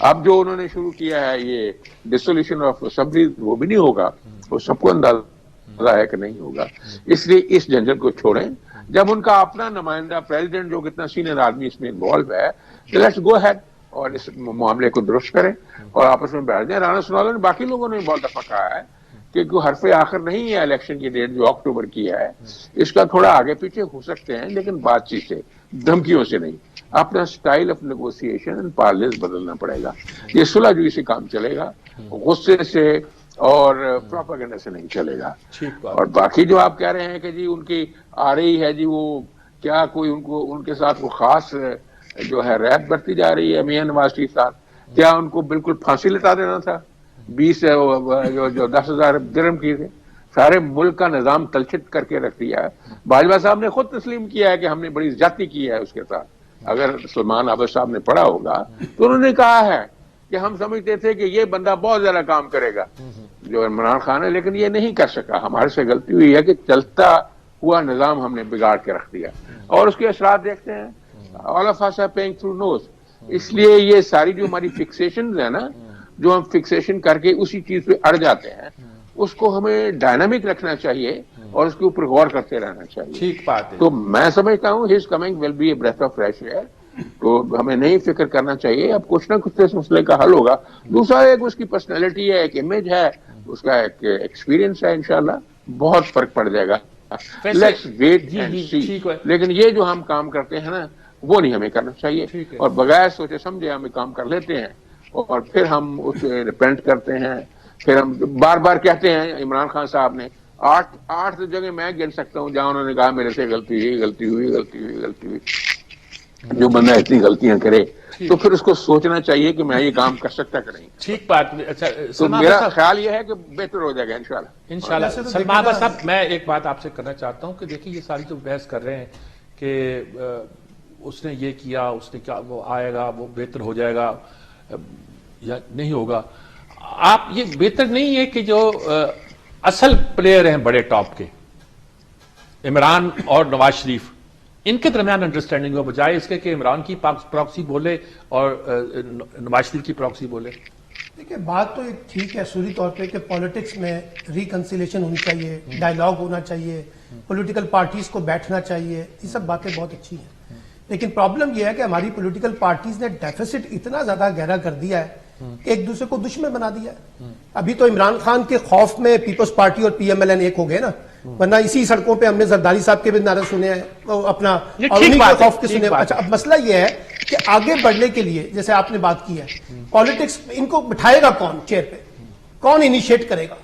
اب جو انہوں نے شروع کیا ہے یہ ڈسولوشن آف اسمبلی, وہ بھی نہیں ہوگا, وہ سب کو اندازہ ہے کہ نہیں ہوگا. اس لیے اس جنجل کو چھوڑیں. جب ان کا اپنا نمائندہ پریزیڈنٹ جو کتنا سینئر آدمی اس میں انوالو ہے, لیٹس گو ہیڈ اور اس معاملے کو درست کریں اور آپس میں بیٹھ جائیں. رانا سنالو نے باقی لوگوں نے بہت دفعہ کہا ہے کہ کوئی حرف آخر نہیں ہے الیکشن کی ڈیٹ جو اکتوبر کی ہے, اس کا تھوڑا آگے پیچھے ہو سکتے ہیں, لیکن بات چیت سے, دھمکیوں سے نہیں. اپنا سٹائل آف نیگوسیشن پارلیز بدلنا پڑے گا. یہ صلح جوئی سے کام چلے گا, غصے سے اور پروپیگنڈا سے نہیں چلے گا. اور باقی جو آپ کہہ رہے ہیں کہ جی ان کی آ رہی ہے, جی وہ کیا کوئی ان کے ساتھ وہ خاص جو ہے ریت برتی جا رہی ہے میاں نواز شریف صاحب, کیا ان کو بالکل پھانسی لٹا دینا تھا؟ 20 جو 10,000 درہم کی تھے, سارے ملک کا نظام تلچھٹ کر کے رکھ دیا ہے. باجوہ صاحب نے خود تسلیم کیا ہے کہ ہم نے بڑی زیادتی کی ہے اس کے ساتھ. اگر سلمان عابد صاحب نے پڑھا ہوگا تو انہوں نے کہا ہے کہ ہم سمجھتے تھے کہ یہ بندہ بہت زیادہ کام کرے گا جو عمران خان ہے, لیکن یہ نہیں کر سکا. ہمارے سے غلطی ہوئی ہے کہ چلتا ہوا نظام ہم نے بگاڑ کے رکھ دیا, اور اس کے اثرات دیکھتے ہیں. all of us are paying through nose. اس لیے یہ ساری جو ہماری فکسیشنز ہیں نا, جو ہم فکسیشن کر کے اسی چیز پہ اڑ جاتے ہیں, اس کو ہمیں ڈائنامک رکھنا چاہیے اور اس کے اوپر غور کرتے رہنا چاہیے. ٹھیک بات ہے. تو میں سمجھتا ہوں his coming will be a breath of fresh air. تو ہمیں نہیں فکر کرنا چاہیے. اب کچھ نہ کچھ اس مسئلے کا حل ہوگا. دوسرا ایک اس کی پرسنالٹی ہے, ایک امیج ہے, اس کا ایک ایکسپیرینس ہے, انشاءاللہ بہت فرق پڑ جائے گا. لیٹس ویٹ اینڈ سی. لیکن یہ جو ہم کام کرتے ہیں نا, وہ نہیں ہمیں کرنا چاہیے, اور بغیر سوچے سمجھے ہم کام کر لیتے ہیں, اور پھر ہم اس سے ریپینٹ کرتے ہیں. پھر ہم بار بار کہتے ہیں, عمران خان صاحب نے 8 جگہ میں گن سکتا ہوں جہاں انہوں نے کہا میرے سے غلطی ہوئی. جو بندہ اتنی غلطیاں کرے تو پھر اس کو سوچنا چاہیے کہ میں یہ کام کر سکتا کہ نہیں. ٹھیک بات. اچھا, تو میرا خیال یہ ہے کہ بہتر ہو جائے گا انشاءاللہ. سلمان عابد صاحب, میں ایک بات آپ سے کرنا چاہتا ہوں کہ دیکھیں یہ ساری جو بحث کر رہے ہیں کہ اس نے یہ کیا, اس نے کیا, وہ آئے گا, وہ بہتر ہو جائے گا یا نہیں ہوگا. آپ یہ بہتر نہیں ہے کہ جو اصل پلیئر ہیں بڑے ٹاپ کے عمران اور نواز شریف ان کے درمیان انڈرسٹینڈنگ ہو بجائے اس کے کہ عمران کی پراکسی بولے اور نواز شریف کی پراکسی بولے؟ دیکھیے بات تو ایک ٹھیک ہے اصولی طور پہ کہ پالیٹکس میں ریکنسیلیشن ہونی چاہیے, ڈائلاگ ہونا چاہیے, پولیٹیکل پارٹیز کو بیٹھنا چاہیے, یہ سب باتیں بہت اچھی ہیں, لیکن پرابلم یہ ہے کہ ہماری پولیٹیکل پارٹیز نے ڈیفیسٹ اتنا زیادہ گہرا کر دیا ہے کہ ایک دوسرے کو دشمن بنا دیا ہے. ابھی تو عمران خان کے خوف میں پیپلز پارٹی اور پی ایم ایل این ایک ہو گئے نا, ورنہ اسی سڑکوں پہ ہم نے زرداری صاحب کے بھی نعرے سنے ہیں اپنا اور انہی کے خوف کے سنے. اچھا اب مسئلہ یہ ہے کہ آگے بڑھنے کے لیے جیسے آپ نے بات کی ہے پالیٹکس ان کو بٹھائے گا کون چیئر پہ, کون انیشیٹ کرے گا؟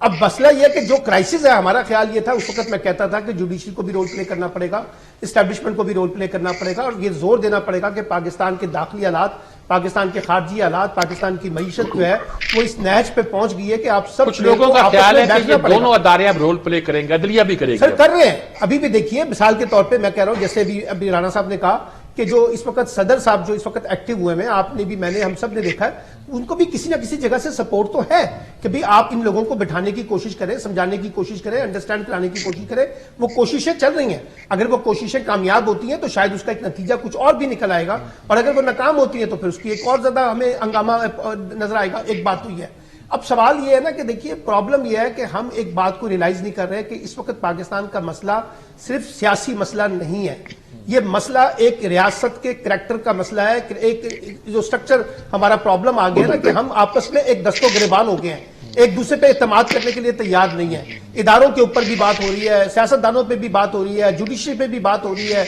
اب مسئلہ یہ کہ جو کرائسس ہے ہمارا خیال یہ تھا اس وقت میں کہتا تھا کہ جوڈیشری کو بھی رول پلے کرنا پڑے گا, اسٹیبلشمنٹ کو بھی رول پلے کرنا پڑے گا, اور یہ زور دینا پڑے گا کہ پاکستان کے داخلی حالات, پاکستان کے خارجی حالات, پاکستان کی معیشت جو ہے وہ اس نہج پہ پہنچ گئی ہے کہ آپ سب کچھ لوگوں کا خیال ہے کہ یہ دونوں ادارے اب رول پلے کریں گے, عدلیہ بھی کرے گی. سر کر رہے ہیں ابھی بھی. دیکھیے مثال کے طور پہ میں کہہ رہا ہوں جیسے ابھی رانا صاحب نے کہا کہ جو اس وقت صدر صاحب جو اس وقت ایکٹیو ہوئے ہیں, آپ نے بھی, میں نے, ہم سب نے دیکھا ہے, ان کو بھی کسی نہ کسی جگہ سے سپورٹ تو ہے کہ بھی آپ ان لوگوں کو بٹھانے کی کوشش کریں, سمجھانے کی کوشش کریں, انڈرسٹینڈ کرانے کی کوشش کریں. وہ کوششیں چل رہی ہیں. اگر وہ کوششیں کامیاب ہوتی ہیں تو شاید اس کا ایک نتیجہ کچھ اور بھی نکل آئے گا, اور اگر وہ ناکام ہوتی ہیں تو پھر اس کی ایک اور زیادہ ہمیں ہنگامہ نظر آئے گا. ایک بات تو یہ ہے. اب سوال یہ ہے نا کہ دیکھیے پرابلم یہ ہے کہ ہم ایک بات کو ریلائز نہیں کر رہے کہ اس وقت پاکستان کا مسئلہ صرف سیاسی مسئلہ نہیں ہے, یہ مسئلہ ایک ریاست کے کریکٹر کا مسئلہ ہے. ایک جو سٹرکچر ہمارا پرابلم آ گیا نا کہ ہم آپس میں ایک دست و گریبان ہو گئے ہیں, ایک دوسرے پہ اعتماد کرنے کے لیے تیار نہیں ہے. اداروں کے اوپر بھی بات ہو رہی ہے, سیاستدانوں پہ بھی بات ہو رہی ہے, جوڈیشری پہ بھی بات ہو رہی ہے,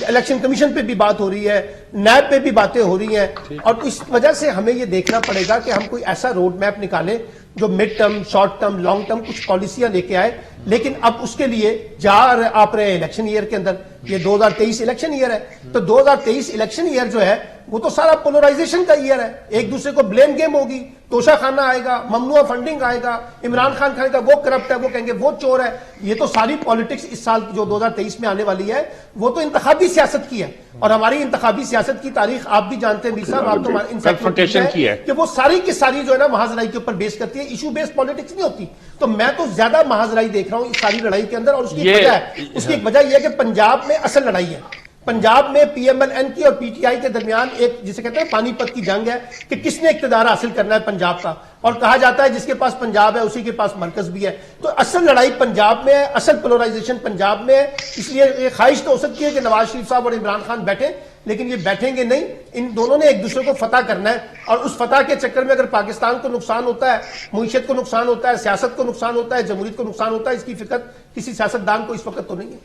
الیکشن کمیشن پہ بھی بات ہو رہی ہے, نیب پہ بھی باتیں ہو رہی ہیں. اور اس وجہ سے ہمیں یہ دیکھنا پڑے گا کہ ہم کوئی ایسا روڈ میپ نکالیں جو mid term, short term, long term کچھ پالیسیاں لے کے آئے. لیکن اب اس کے لیے آپ رہے الیکشن ایئر کے اندر, یہ 2023 الیکشن ایئر ہے, تو 2023 الیکشن ایئر جو ہے وہ تو سارا پولرائزیشن کا ایئر ہے. ایک دوسرے کو بلیم گیم ہوگی, توشہ خانہ آئے گا, ممنوع فنڈنگ آئے گا, عمران خان کہے گا وہ کرپٹ ہے, وہ کہیں گے وہ چور ہے. یہ تو ساری پالیٹکس اس سال جو 2023 میں آنے والی ہے وہ تو انتخابی سیاست کی ہے, اور ہماری انتخابی سیاست کی تاریخ آپ بھی جانتے ہیں میر صاحب, آپ تو کنفرنٹیشن کی ہے کہ وہ ساری کی ساری جو ہے نا محاذ لڑائی کے اوپر بیس کرتی ہے, ایشو بیس پالیٹکس نہیں ہوتی. تو میں تو زیادہ محاذ لڑائی دیکھ رہا ہوں اس ساری لڑائی کے اندر, اور اس کی ایک وجہ ہے, اس کی ایک وجہ یہ ہے کہ پنجاب میں اصل لڑائی ہے. پنجاب میں پی ایم ایل این کی اور پی ٹی آئی کے درمیان ایک جسے کہتے ہیں پانی پت کی جنگ ہے کہ کس نے اقتدار حاصل کرنا ہے پنجاب کا, اور کہا جاتا ہے جس کے پاس پنجاب ہے اسی کے پاس مرکز بھی ہے. تو اصل لڑائی پنجاب میں ہے, اصل پولرائزیشن پنجاب میں ہے. اس لیے یہ خواہش تو ہو سکتی ہے کہ نواز شریف صاحب اور عمران خان بیٹھیں, لیکن یہ بیٹھیں گے نہیں. ان دونوں نے ایک دوسرے کو فتح کرنا ہے, اور اس فتح کے چکر میں اگر پاکستان کو نقصان ہوتا ہے, معیشت کو نقصان ہوتا ہے, سیاست کو نقصان ہوتا ہے, جمہوریت کو نقصان ہوتا ہے, اس کی فکر کسی سیاستدان کو اس وقت تو نہیں ہے.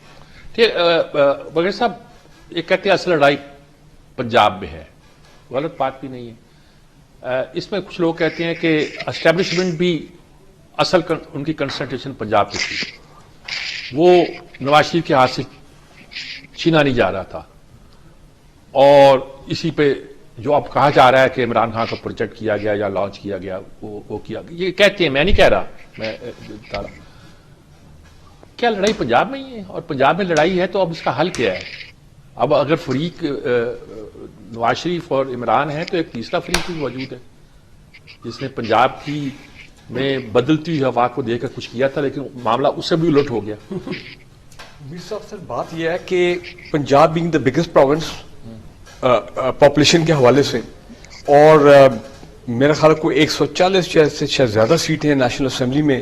وغیرہ صاحب یہ کہتے ہیں اصل لڑائی پنجاب میں ہے, غلط بات بھی نہیں ہے. اس میں کچھ لوگ کہتے ہیں کہ اسٹیبلشمنٹ بھی اصل ان کی کنسنٹریشن پنجاب کی تھی, وہ نواز شریف کے ہاتھ سے چھینا نہیں جا رہا تھا, اور اسی پہ جو اب کہا جا رہا ہے کہ عمران خان کا پروجیکٹ کیا گیا یا لانچ کیا گیا وہ کیا گیا, یہ کہتے ہیں, میں نہیں کہہ رہا, میں بتا رہا. کیا لڑائی پنجاب میں ہی ہے؟ اور پنجاب میں لڑائی ہے تو اب اس کا حل کیا ہے؟ اب اگر فریق نواز شریف اور عمران ہے تو ایک تیسرا فریق بھی موجود ہے جس نے پنجاب کی میں بدلتی ہوئی ہوا کو دیکھ کر کچھ کیا تھا, لیکن معاملہ اس سے بھی الٹ ہو گیا. میر صاحب سر بات یہ ہے کہ Punjab being the biggest province population کے حوالے سے, اور میرا خیال کو 140 سے شاید زیادہ سیٹیں ہیں نیشنل اسمبلی میں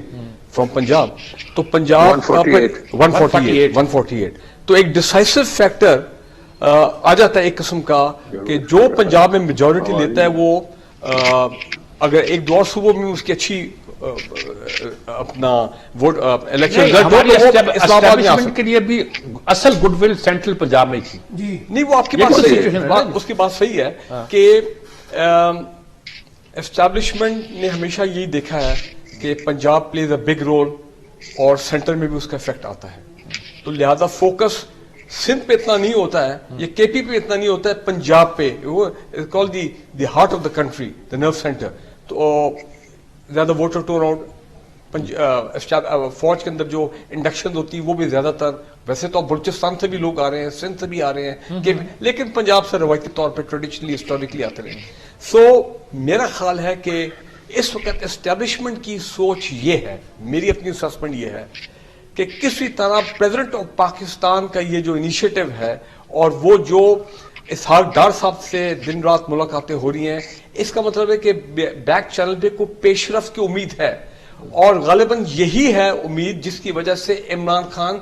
فرام پنجاب, تو پنجاب 148 تو ایک ڈسائسو فیکٹر آ جاتا ہے ایک قسم کا کہ جو پنجاب میں میجورٹی لیتا ہے وہ اگر ایک دو اور صوبوں میں اس کی اچھی اپنا ووٹ الیکشن کے لیے بھی اصل گڈ ول سینٹرل پنجاب میں تھی. نہیں وہ آپ کی بات صحیح ہے, اس کی بات صحیح ہے کہ اسٹیبلشمنٹ نے ہمیشہ یہی دیکھا ہے کہ Punjab plays a big role اور سینٹر میں بھی اس کا افیکٹ آتا ہے, تو لہذا فوکس سندھ پہ اتنا نہیں ہوتا ہے, یہ کے پی پہ اتنا نہیں ہوتا ہے, پنجاب پہ, وہ call the heart of the country, the nerve centre. تو زیادہ ووٹر ٹرن آؤٹ فوج کے اندر جو انڈکشن ہوتی ہے وہ بھی زیادہ تر, ویسے تو بلوچستان سے بھی لوگ آ رہے ہیں, سندھ سے بھی آ رہے ہیں, لیکن پنجاب سے روایتی طور پہ ٹریڈیشنلی ہسٹوریکلی آتے رہے ہیں. سو میرا خیال ہے کہ اس وقت اسٹیبلشمنٹ کی سوچ یہ ہے, میری اپنی اسسمنٹ یہ ہے کہ کسی طرح پریزیڈنٹ آف پاکستان کا یہ جو انیشیٹو ہے اور وہ جو اسحاق ڈار صاحب سے دن رات ملاقاتیں ہو رہی ہیں, اس کا مطلب ہے کہ بیک چینل پہ کوئی پیش رفت کی امید ہے, اور غالباً یہی ہے امید جس کی وجہ سے عمران خان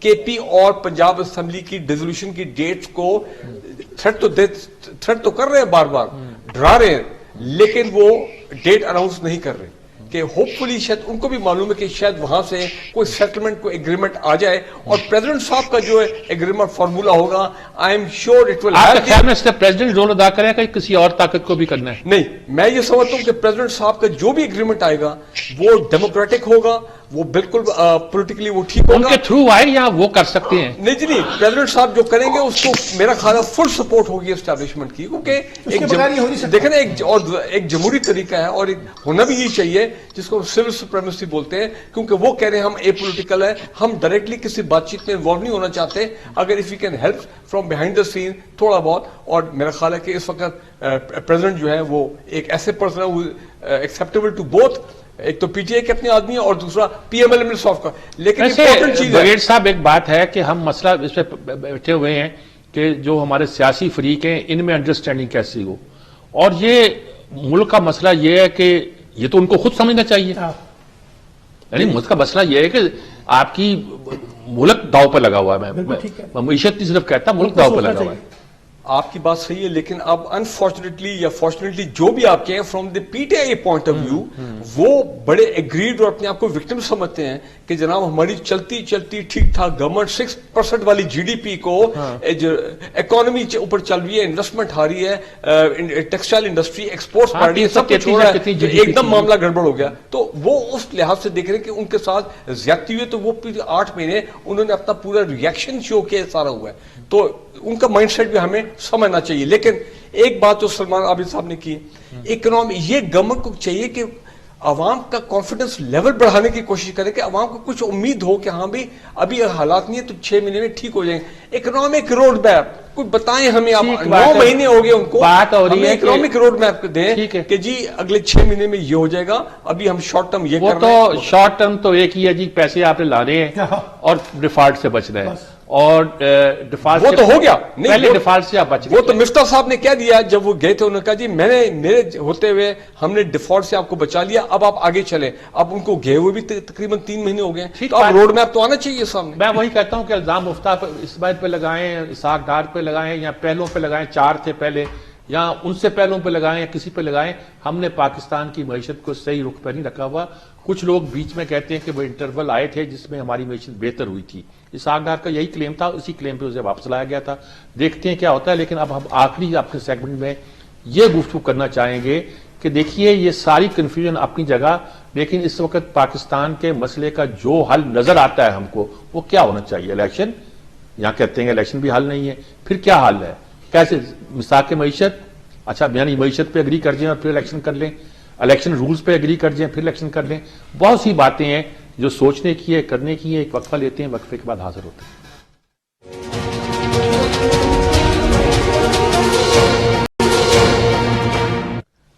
کے پی اور پنجاب اسمبلی کی ڈیزولوشن کی ڈیٹس کو تھریٹ تو کر رہے ہیں, بار بار ڈرا رہے ہیں, لیکن وہ ڈیٹ اناؤنس نہیں کر رہے کہ ہوپ فلی شاید ان کو بھی معلوم ہے کہ شاید وہاں سے کوئی سیٹلمنٹ کوئی ایگریمنٹ آ جائے, اور پریزیڈنٹ صاحب کا جو ایگریمنٹ فارمولا ہوگا I am sure it will. آپ کے خیال میں اس کا پریزیڈنٹ رول ادا کرے گا کہ کسی اور طاقت کو بھی کرنا ہے؟ نہیں, میں یہ سمجھتا ہوں کہ پریزیڈنٹ صاحب کا جو بھی ایگریمنٹ آئے گا وہ ڈیموکریٹک ہوگا, وہ بالکل پولیٹیکلی وہ ٹھیک ہوگا. ان کے تھرو آئے یا وہ کر سکتے ہیں؟ نہیں جی نہیں, پریزیڈنٹ صاحب جو کریں گے اس کو میرا خیال ہے فل سپورٹ ہوگی اسٹیبلشمنٹ کی, کیونکہ دیکھیں نا ایک جمہوری طریقہ ہے اور ہونا بھی یہ چاہیے جس کو سول سپریمیسی بولتے ہیں, کیونکہ وہ کہہ رہے ہیں ہم اے پولیٹیکل ہے, ہم ڈائریکٹلی کسی بات چیت میں انوالو نہیں ہونا چاہتے, اگر if you can help from behind the scene تھوڑا بہت. اور میرا خیال ہے کہ اس وقت پریزیڈنٹ جو ہے وہ ایک ایسے پرسن ہے ایکسیپٹیبل ٹو بوتھ, ایک تو پی ٹی آئی کے اپنے آدمی ہے اور دوسرا پی ایم ایل ایم صاحب کا. لیکن امپورٹنٹ چیز بریڈ صاحب ایک بات ہے کہ ہم مسئلہ اس پہ بیٹھے ہوئے ہیں کہ جو ہمارے سیاسی فریق ہیں ان میں انڈرسٹینڈنگ کیسی ہو, اور یہ ملک کا مسئلہ یہ ہے کہ یہ تو ان کو خود سمجھنا چاہیے, یعنی ملک کا مسئلہ یہ ہے کہ آپ کی ملک داؤ پہ لگا ہوا ہے. میں معیشت نہیں صرف کہتا, ملک داؤ پہ لگا ہوا ہے. آپ کی بات صحیح ہے, لیکن اب انفارچونیٹلی یا فارچونیٹلی جو بھی آپ کہیں from the P T I point of view وہ بڑے ایگریڈ اور اپنے آپ کو وکٹم سمجھتے ہیں کہ جناب ہماری چلتی چلتی ٹھیک ٹھاک گورنمنٹ 6% والی جی ڈی پی کو اکانومی اوپر چل رہی ہے, انویسٹمنٹ آ رہی ہے, ٹیکسٹائل انڈسٹری ایکسپورٹس بڑھ رہی ہے, سب کچھ ہو رہا ہے, ایک دم معاملہ گڑبڑ ہو گیا. تو وہ اس لحاظ سے دیکھ رہے ہیں کہ ان کے ساتھ زیادتی ہوئی, تو وہ 8 مہینے انہوں نے اپنا پورا ریئیکشن شو کیا سارا ہوا ہے. تو ان کا مائنڈ سیٹ بھی ہمیں سمجھنا چاہیے. لیکن ایک بات جو سلمان عابد صاحب نے کی, اکنامی یہ گورنمنٹ کو چاہیے کہ عوام کا کانفیڈنس لیول بڑھانے کی کوشش کرے, کہ عوام کو کچھ امید ہو کہ ہاں بھی ابھی حالات نہیں ہے تو 6 مہینے میں ٹھیک ہو جائیں گے. اکنامک روڈ میپ کوئی بتائیں ہمیں, 9 مہینے ہو گئے ان کو, بات ہو رہی ہے اکنامک روڈ میپ دیں کہ جی اگلے 6 مہینے میں یہ ہو جائے گا, ابھی ہم شارٹ ٹرم یہ کرنا ہے. وہ تو شارٹ ٹرم تو ایک ہی ہے جی, پیسے آپ نے لانے ہیں اور ڈیفالٹ سے بچنا ہے, اور ڈیفالٹ وہ تو ہو گیا, پہلے ڈیفالٹ سے آپ بچ گئے. وہ تو مفتاح صاحب نے کیا دیا جب وہ گئے تھے, انہوں نے کہا جی میرے ہوتے ہوئے ہم نے ڈیفالٹ سے آپ کو بچا لیا, اب آپ آگے چلیں. اب ان کو گئے ہوئے بھی تقریباً 3 مہینے ہو گئے, تو اب روڈ میپ تو آنا چاہیے سامنے. میں وہی کہتا ہوں کہ الزام مفتاح اسماعیل پہ لگائیں, اسحاق ڈار پہ لگائیں, یا پہلوں پہ لگائیں, 4 تھے پہلے, یا ان سے پہلوں پہ لگائیں, یا کسی پہ لگائیں, ہم نے پاکستان کی معیشت کو صحیح رخ پہ نہیں رکھا ہوا. کچھ لوگ بیچ میں کہتے ہیں کہ وہ انٹرول آئے تھے جس میں ہماری معیشت بہتر ہوئی تھی. اسحاق ڈار کا یہی کلیم تھا, اسی کلیم پہ اسے واپس لایا گیا تھا. دیکھتے ہیں کیا ہوتا ہے. لیکن اب ہم آخری اپنے سیگمنٹ میں یہ گفتگو کرنا چاہیں گے کہ دیکھیے یہ ساری کنفیوژن اپنی جگہ, لیکن اس وقت پاکستان کے مسئلے کا جو حل نظر آتا ہے ہم کو وہ کیا ہونا چاہیے. الیکشن, یہاں کہتے ہیں کہ الیکشن بھی حل نہیں ہے, پھر کیا حل ہے, کیسے مساق معیشت, اچھا یعنی معیشت پہ اگری کر جائیں اور پھر الیکشن کر لیں, الیکشن رولز پہ اگری کر جائیں پھر الیکشن کر لیں. بہت سی باتیں ہیں جو سوچنے کی ہے, کرنے کی ہے. ایک وقفہ لیتے ہیں, وقفے کے بعد حاضر ہوتے ہیں.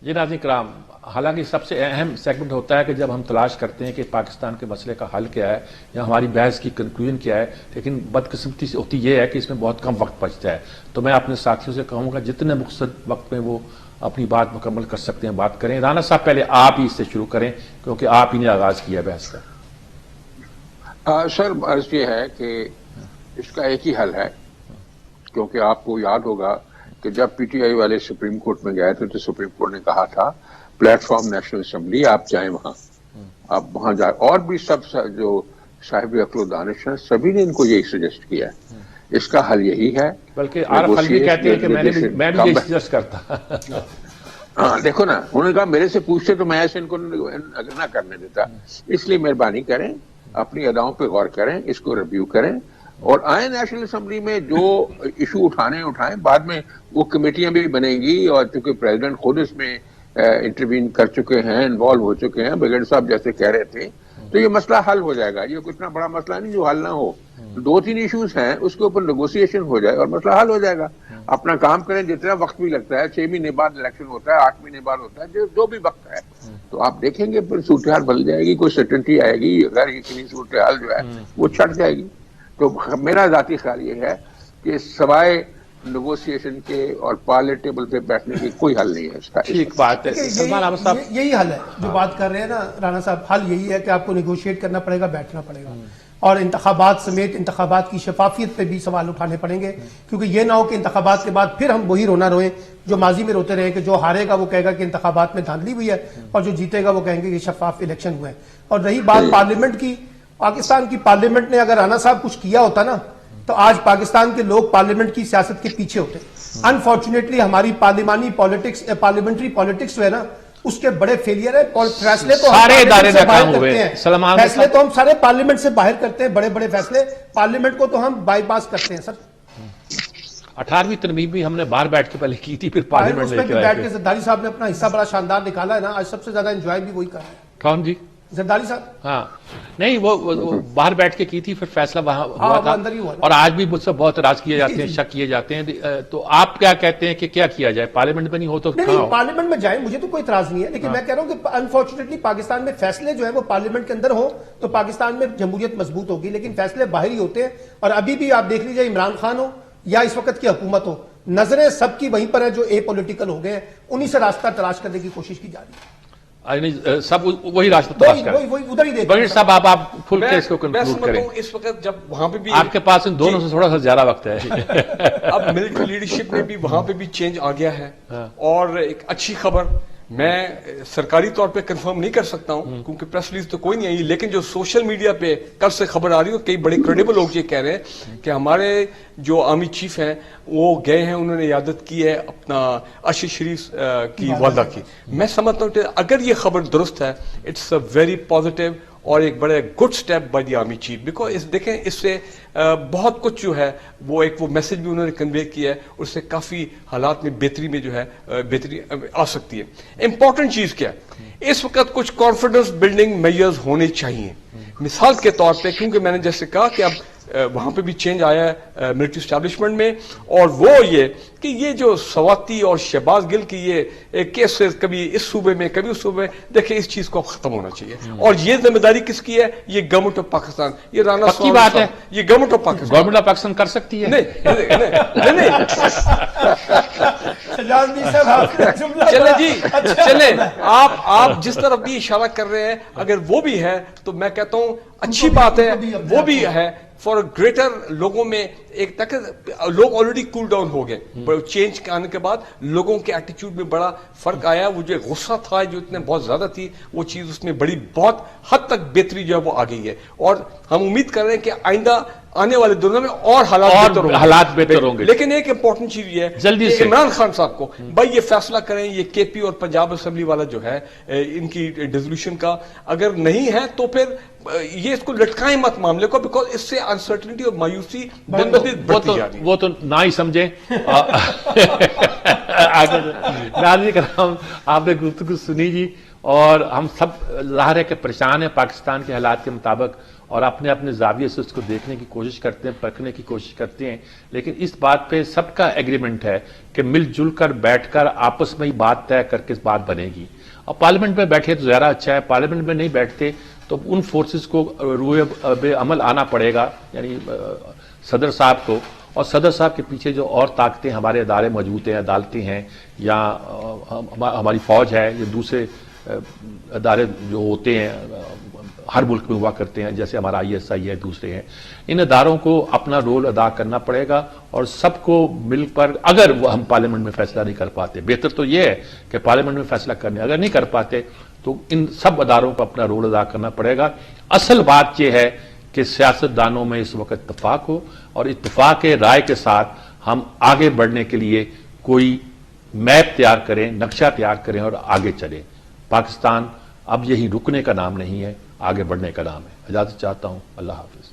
جی ناظرین کرام, حالانکہ سب سے اہم سیگمنٹ ہوتا ہے کہ جب ہم تلاش کرتے ہیں کہ پاکستان کے مسئلے کا حل کیا ہے یا ہماری بحث کی کنکلوژن کیا ہے, لیکن بدقسمتی سے ہوتی یہ ہے کہ اس میں بہت کم وقت بچتا ہے. تو میں اپنے ساتھیوں سے کہوں گا جتنے مختصر وقت میں وہ اپنی بات مکمل کر سکتے ہیں بات کریں. رانا صاحب پہلے آپ ہی اس سے شروع کریں کیونکہ آپ ہی نے آغاز کیا بحث کا. سر عرض یہ ہے کہ اس کا ایک ہی حل ہے, کیونکہ آپ کو یاد ہوگا کہ جب پی ٹی آئی والے سپریم کورٹ میں گئے تھے تو سپریم کورٹ نے کہا تھا پلیٹ فارم نیشنل اسمبلی, آپ جائیں وہاں, آپ وہاں جائیں. اور بھی سب جو صاحب عقل و دانش ہیں سبھی نے ان کو یہی سجیسٹ کیا ہے. اس کا حل یہی ہے, بلکہ عارف حلوی کہتے ہیں کہ میں بھی یہ سجیسٹ کرتا. ہاں دیکھو نا, انہوں نے کہا میرے سے پوچھتے تو میں ایسے ان کو نہ کرنے دیتا. اس لیے مہربانی کریں, اپنی اداؤں پہ غور کریں, اس کو ریویو کریں اور آئیں نیشنل اسمبلی میں جو ایشو اٹھائیں. بعد میں وہ کمیٹیاں بھی بنیں گی, اور چونکہ پریزیڈنٹ خود اس میں انٹروین کر چکے ہیں, انوالو ہو چکے ہیں, بغیر صاحب جیسے کہہ رہے تھے, تو یہ مسئلہ حل ہو جائے گا. یہ کوئی اتنا بڑا مسئلہ نہیں جو حل نہ ہو. 2-3 ایشوز ہیں, اس کے اوپر نیگوسیشن ہو جائے اور مسئلہ حل ہو جائے گا. اپنا کام کریں, جتنا وقت بھی لگتا ہے, 6 مہینے بعد الیکشن ہوتا ہے, 8 مہینے بعد ہوتا ہے, جو بھی وقت ہے تو آپ دیکھیں گے پھر صورتحال بدل جائے گی, کوئی سرٹنٹی آئے گی, غیر یقینی صورتحال جو ہے وہ چھٹ جائے گی. تو میرا ذاتی خیال یہ ہے کہ سوائے نیگوسیشن کے اور پارلی ٹیبل پہ بیٹھنے کی کوئی حل نہیں ہے اس کا. ٹھیک بات ہے. سلمان احمد صاحب, یہی حل ہے جو بات کر رہے ہیں نا رانا صاحب, حل یہی ہے کہ آپ کو نیگوشیٹ کرنا پڑے گا, بیٹھنا پڑے گا, اور انتخابات سمیت انتخابات کی شفافیت پہ بھی سوال اٹھانے پڑیں گے, کیونکہ یہ نہ ہو کہ انتخابات کے بعد پھر ہم وہی رونا روئیں جو ماضی میں روتے رہے کہ جو ہارے گا وہ کہے گا کہ انتخابات میں دھاندلی ہوئی ہے, اور جو جیتے گا وہ کہیں گے کہ شفاف الیکشن ہوئے. اور رہی بات پارلیمنٹ کی, پاکستان کی پارلیمنٹ نے اگر رانا صاحب کچھ کیا ہوتا نا تو آج پاکستان کے لوگ پارلیمنٹ کی سیاست کے پیچھے ہوتے. انفارچونیٹلی ہماری پارلیمنٹری پالیٹکس جو ہے نا اس کے بڑے فیلئر ہے. فیصلے تو سارے ادارے ناکام ہوئے, فیصلے تو ہم سارے پارلیمنٹ سے باہر کرتے ہیں, بڑے بڑے فیصلے پارلیمنٹ کو تو ہم بائی پاس کرتے ہیں. سر 18ویں ترمیم بھی ہم نے باہر بیٹھ کے پہلے کی تھی, پھر پارلیمنٹ لے کے آئے بیٹھ کے زرداری صاحب نے اپنا حصہ بڑا شاندار نکالا ہے نا, آج سب سے زیادہ انجوائے بھی وہی کر رہے ہیں. کون جی؟ زرداری صاحب. ہاں نہیں, وہ باہر بیٹھ کے کی تھی, پھر فیصلہ وہاں ہوا تھا, اور آج بھی مجھ سے بہت اعتراض کیے جاتے ہیں, شک کیے جاتے ہیں. تو آپ کیا کہتے ہیں کہ کیا کیا جائے؟ پارلیمنٹ میں نہیں ہو تو پارلیمنٹ میں جائیں, مجھے تو کوئی اعتراض نہیں ہے, لیکن میں کہہ رہا ہوں کہ انفارچونیٹلی پاکستان میں فیصلے جو ہے وہ پارلیمنٹ کے اندر ہوں تو پاکستان میں جمہوریت مضبوط ہوگی, لیکن فیصلے باہر ہی ہوتے ہیں. اور ابھی بھی آپ دیکھ لیجیے, عمران خان ہو یا اس وقت کی حکومت ہو, نظریں سب کی وہیں پر ہیں جو اے پولیٹیکل ہو گئے ہیں, انہی سے راستہ تلاش کرنے کی کوشش کی جا رہی ہے. سب وہی راستہ تلاش کر رہے ہیں. بغیر صاحب آپ کھل کے اس کو کنکلوڈ کریں. اس وقت جب وہاں پہ بھی آپ کے پاس ان دونوں سے تھوڑا سا زیادہ وقت ہے. اب ملٹری لیڈرشپ میں بھی وہاں پہ بھی چینج آ گیا ہے, اور ایک اچھی خبر میں سرکاری طور پہ کنفرم نہیں کر سکتا ہوں کیونکہ پریس ریلیز تو کوئی نہیں آئی, لیکن جو سوشل میڈیا پہ کل سے خبر آ رہی ہے, کئی بڑے کریڈیبل لوگ یہ کہہ رہے ہیں کہ ہمارے جو آرمی چیف ہیں وہ گئے ہیں, انہوں نے عیادت کی ہے اپنا ارشد شریف کی والدہ کی. میں سمجھتا ہوں کہ اگر یہ خبر درست ہے, اٹس اے ویری پازیٹیو اور ایک بڑے good step by the army chief, because دیکھیں اس سے بہت کچھ جو ہے وہ ایک وہ میسج بھی انہوں نے کنوے کیا ہے, اس سے کافی حالات میں بہتری میں جو ہے بہتری آ سکتی ہے. امپورٹنٹ چیز کیا ہے, اس وقت کچھ کانفیڈنس بلڈنگ میجرز ہونے چاہیے. مثال کے طور پہ, کیونکہ میں نے جیسے کہا کہ اب وہاں پہ بھی چینج آیا ہے ملٹری اسٹیبلشمنٹ میں, اور وہ یہ کہ یہ جو سواتی اور شہباز گل کی یہ کیسز کبھی اس صوبے میں کبھی اس صوبے میں, دیکھیں اس چیز کو ختم ہونا چاہیے. اور یہ ذمہ داری کس کی ہے؟ یہ گورنمنٹ آف پاکستان, یہ رانا کی بات ہے, یہ government of Pakistan. Government of Pakistan کر سکتی ہے. چلے جی چلے, آپ جس طرف بھی اشارہ کر رہے ہیں اگر وہ بھی ہے تو میں کہتا ہوں اچھی بات ہے, وہ بھی ہے فار گریٹر لوگوں میں ایک تک لوگ آلریڈی کول ڈاؤن ہو گئے. چینج آنے کے بعد لوگوں کے ایٹیچیوڈ میں بڑا فرق آیا. وہ جو غصہ تھا جو اتنے بہت زیادہ تھی, وہ چیز اس میں بڑی بہت حد تک بہتری جو ہے وہ آ گئی ہے, اور ہم امید کر رہے ہیں کہ آئندہ آنے والے دنوں میں اور حالات بہتر ہوں گے. لیکن ایک امپورٹنٹ چیز یہ ہے جلدی سے عمران خان صاحب کو بھائی یہ فیصلہ کریں, یہ کے پی اور پنجاب اسمبلی والا جو ہے ان کی ڈیزولوشن کا اگر نہیں ہے تو پھر یہ اس کو لٹکائیں مت معاملے کو, بیکاز اس سے انسرٹنٹی اور مایوسی دن بدن بڑھتی جا رہی ہے. وہ تو نہ ہی سمجھیں. ناظرین کرام, آپ نے گفتگو سنی جی, اور ہم سب ظاہر ہے کہ پریشان ہیں پاکستان کے حالات کے مطابق, اور اپنے اپنے زاویے سے اس کو دیکھنے کی کوشش کرتے ہیں, پرکھنے کی کوشش کرتے ہیں. لیکن اس بات پہ سب کا ایگریمنٹ ہے کہ مل جل کر بیٹھ کر آپس میں ہی بات طے کر کے بات بنے گی. اور پارلیمنٹ میں بیٹھے تو زیادہ اچھا ہے, پارلیمنٹ میں نہیں بیٹھتے تو ان فورسز کو روئے بے عمل آنا پڑے گا, یعنی صدر صاحب کو, اور صدر صاحب کے پیچھے جو اور طاقتیں ہمارے ادارے موجود ہیں, عدالتیں ہیں, یا ہماری فوج ہے, یا دوسرے ادارے جو ہوتے ہیں ہر ملک میں ہوا کرتے ہیں, جیسے ہمارا ISI ہے, دوسرے ہیں, ان اداروں کو اپنا رول ادا کرنا پڑے گا, اور سب کو مل پر, اگر وہ ہم پارلیمنٹ میں فیصلہ نہیں کر پاتے, بہتر تو یہ ہے کہ پارلیمنٹ میں فیصلہ کرنے, اگر نہیں کر پاتے تو ان سب اداروں کو اپنا رول ادا کرنا پڑے گا. اصل بات یہ ہے کہ سیاست دانوں میں اس وقت اتفاق ہو, اور اتفاق رائے کے ساتھ ہم آگے بڑھنے کے لیے کوئی میپ تیار کریں, نقشہ تیار کریں اور آگے چلیں. پاکستان اب یہی رکنے کا نام نہیں ہے, آگے بڑھنے کا نام ہے. اجازت چاہتا ہوں, اللہ حافظ.